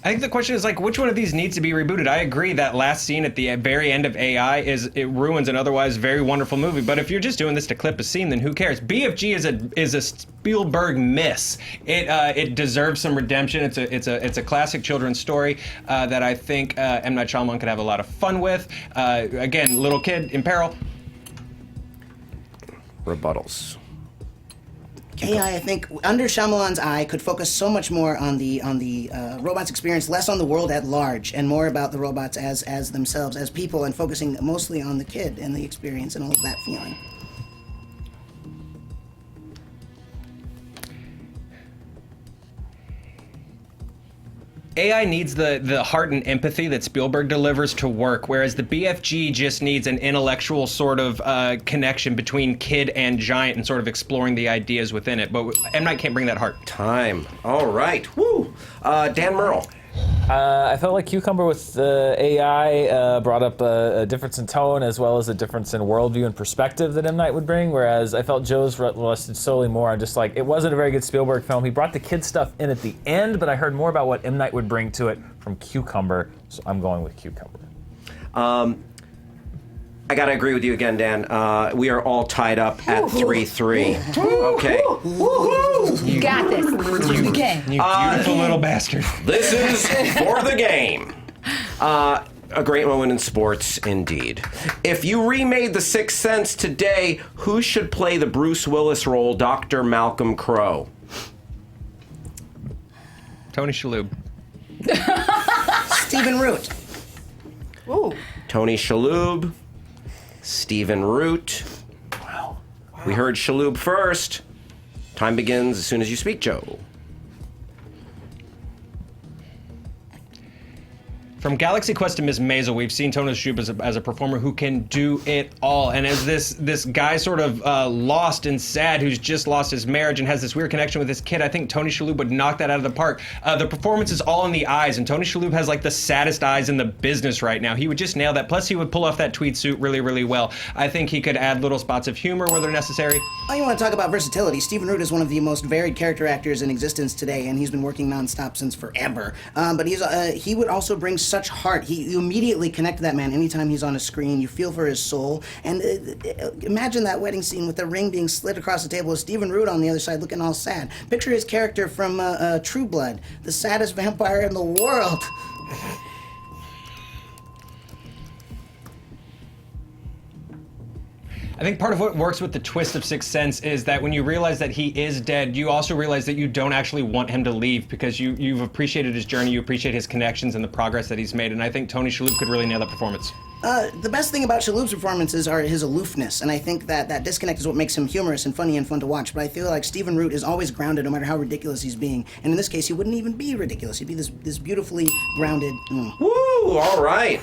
I think the question is, like, which one of these needs to be rebooted? I agree that last scene at the very end of AI it ruins an otherwise very wonderful movie. But if you're just doing this to clip a scene, then who cares? BFG is a Spielberg miss. It deserves some redemption. It's a classic children's story that I think M Night Shyamalan could have a lot of fun with. Again, little kid in peril. Rebuttals. AI, I think, under Shyamalan's eye, could focus so much more on the robots' experience, less on the world at large, and more about the robots as themselves, as people, and focusing mostly on the kid and the experience and all of that feeling. AI needs the heart and empathy that Spielberg delivers to work, whereas the BFG just needs an intellectual sort of connection between kid and giant and sort of exploring the ideas within it. But M. Night can't bring that heart. Time. All right. Woo. Dan Murrell. I felt like Cucumber with the AI brought up a difference in tone as well as a difference in worldview and perspective that M. Night would bring, whereas I felt Joe's rested solely more on just like, it wasn't a very good Spielberg film. He brought the kid stuff in at the end, but I heard more about what M. Night would bring to it from Cucumber, so I'm going with Cucumber. I gotta agree with you again, Dan. We are all tied up at 3-3. Okay. You got this. Okay. You beautiful little bastard. This is for the game. A great moment in sports, indeed. If you remade The Sixth Sense today, who should play the Bruce Willis role, Dr. Malcolm Crowe? Tony Shalhoub. Stephen Root. Ooh. Tony Shalhoub. Stephen Root. Wow. We heard Shalhoub first. Time begins as soon as you speak, Joe. From Galaxy Quest to Ms. Maisel, we've seen Tony Shalhoub as a performer who can do it all. And as this guy sort of lost and sad who's just lost his marriage and has this weird connection with his kid, I think Tony Shalhoub would knock that out of the park. The performance is all in the eyes, and Tony Shalhoub has like the saddest eyes in the business right now. He would just nail that. Plus, he would pull off that tweed suit really, really well. I think he could add little spots of humor where they're necessary. Oh, you want to talk about versatility? Stephen Root is one of the most varied character actors in existence today, and he's been working nonstop since forever. But he would also bring such heart. You immediately connect to that man anytime he's on a screen. You feel for his soul. And imagine that wedding scene with the ring being slid across the table with Stephen Root on the other side looking all sad. Picture his character from True Blood, the saddest vampire in the world. I think part of what works with the twist of Sixth Sense is that when you realize that he is dead, you also realize that you don't actually want him to leave because you've appreciated his journey, you appreciate his connections and the progress that he's made, and I think Tony Shalhoub could really nail that performance. The best thing about Shalhoub's performances are his aloofness, and I think that disconnect is what makes him humorous and funny and fun to watch. But I feel like Stephen Root is always grounded, no matter how ridiculous he's being. And in this case, he wouldn't even be ridiculous. He'd be this beautifully grounded. Woo! All right.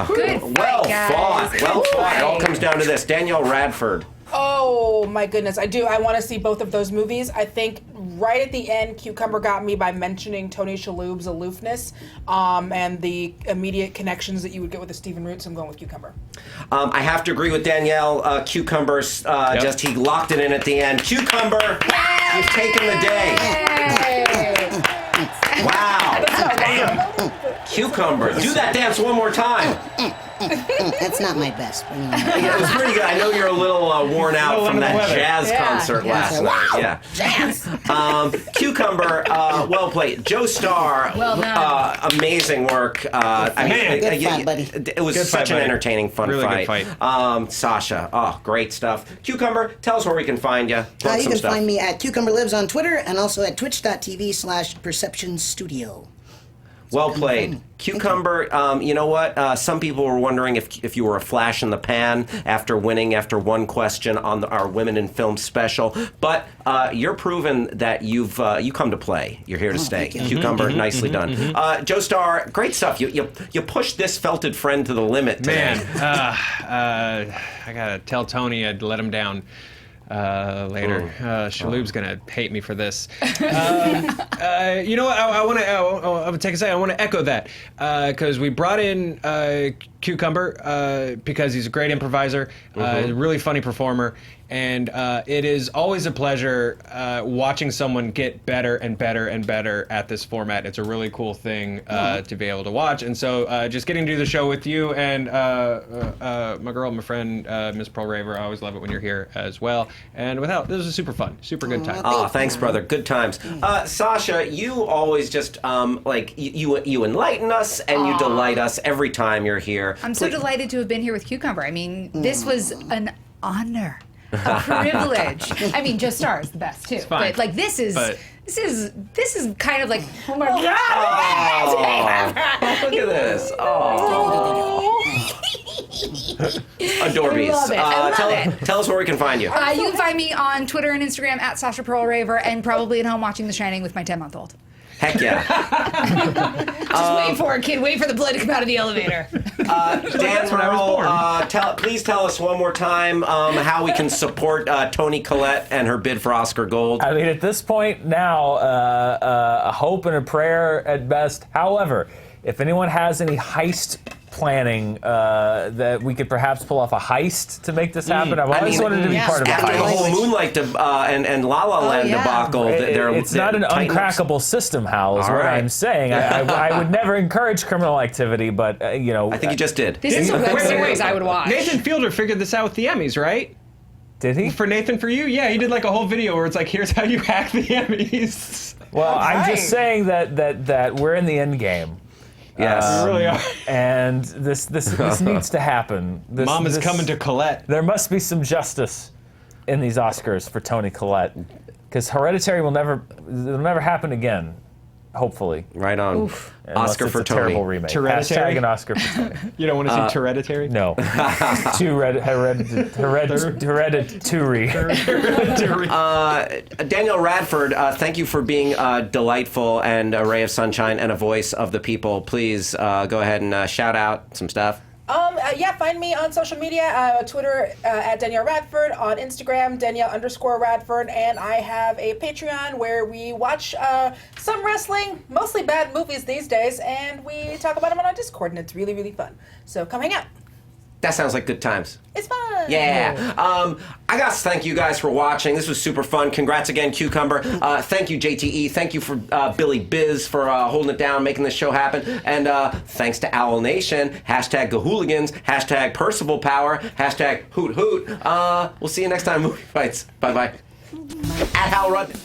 Good well fight, guys. fought. Well Good fought. It all fight. comes down to this. Danielle Radford. Oh my goodness, I do. I want to see both of those movies. I think right at the end, Cucumber got me by mentioning Tony Shalhoub's aloofness and the immediate connections that you would get with the Stephen Root, so I'm going with Cucumber. I have to agree with Danielle. Cucumber's just he locked it in at the end. Cucumber, you've taken the day. Wow. Damn. Cucumber. Do that dance one more time. That's not my best. But, Yeah, it was pretty good. I know you're a little worn out from that jazz concert last night. Yeah. Jazz. Cucumber, well played. Joe Starr, Well done. amazing work. Good fight, buddy. It was Good such fight, an buddy. entertaining, fun Really fight. good fight. Sasha, great stuff. Cucumber, tell us where we can find you. Plug You some can stuff. find me at Cucumber Lives on Twitter and also at twitch.tv/Perception Studio. Well played. Cucumber, you know what? Some people were wondering if you were a flash in the pan after winning after one question on our Women in Film special. But you're proven that you come to play. You're here to stay. Cucumber, nicely done. Joe Starr, great stuff. You pushed this felted friend to the limit today. Man, I gotta tell Tony I'd let him down later. Shaloub's gonna hate me for this. You know what? I want to take a second. I want to echo that because we brought in Cucumber because he's a great improviser, a really funny performer, and it is always a pleasure watching someone get better and better and better at this format. It's a really cool thing to be able to watch, and so just getting to do the show with you and my girl, my friend, Miss Perl-Raver. I always love it when you're here as well. And this was super fun, super good time. Oh, thanks, brother. Good times. Sasha, you always just you enlighten us and you delight us every time you're here. I'm so delighted to have been here with Cucumber. I mean, this was an honor. A privilege. I mean, Joe Starr is the best too. Fine. But like this is kind of like, oh my God! Look at this. Oh. Adorbies. I love it. Tell us where we can find you. You can find me on Twitter and Instagram at Sasha Perl-Raver, and probably at home watching The Shining with my 10-month-old. Heck yeah. Just wait for it, kid. Wait for the blood to come out of the elevator. Dan Murrell, please tell us one more time how we can support Toni Collette and her bid for Oscar Gold. I mean, at this point now, a hope and a prayer at best. However, if anyone has any heist planning that we could perhaps pull off a heist to make this happen, I've always wanted to be part of a after heist. the whole Moonlight and La La Land debacle, It's not an uncrackable system, Hal, is what I'm saying. I would never encourage criminal activity, but, you know. I think you just did. This is a web series I would watch. Nathan Fielder figured this out with the Emmys, right? Did he? For Nathan For You? Yeah, he did like a whole video where it's like, here's how you hack the Emmys. Well, I'm just saying that we're in the end game. Yes. We really are. And this needs to happen. Mom is coming to Collette. There must be some justice in these Oscars for Toni Collette, because Hereditary will never happen again. Hopefully. Right on. Oof. Oscar Unless for it's a Toni. terrible remake. Hereditary? Hashtag an Oscar for Toni. You don't want to see Hereditary? No. Hereditary. Daniel Radford, thank you for being delightful and a ray of sunshine and a voice of the people. Please go ahead and shout out some stuff. Find me on social media, Twitter at Danielle Radford, on Instagram, Danielle_Radford, and I have a Patreon where we watch some wrestling, mostly bad movies these days, and we talk about them on our Discord, and it's really, really fun. So come hang out. That sounds like good times. It's fun. Yeah. I got to thank you guys for watching. This was super fun. Congrats again, Cucumber. Thank you, JTE. Thank you for Billy Biz for holding it down, making this show happen. And thanks to Owl Nation. Hashtag Gahooligans. Hashtag Percival Power. Hashtag Hoot Hoot. We'll see you next time, Movie Fights. Bye-bye. At Hal Rudnick.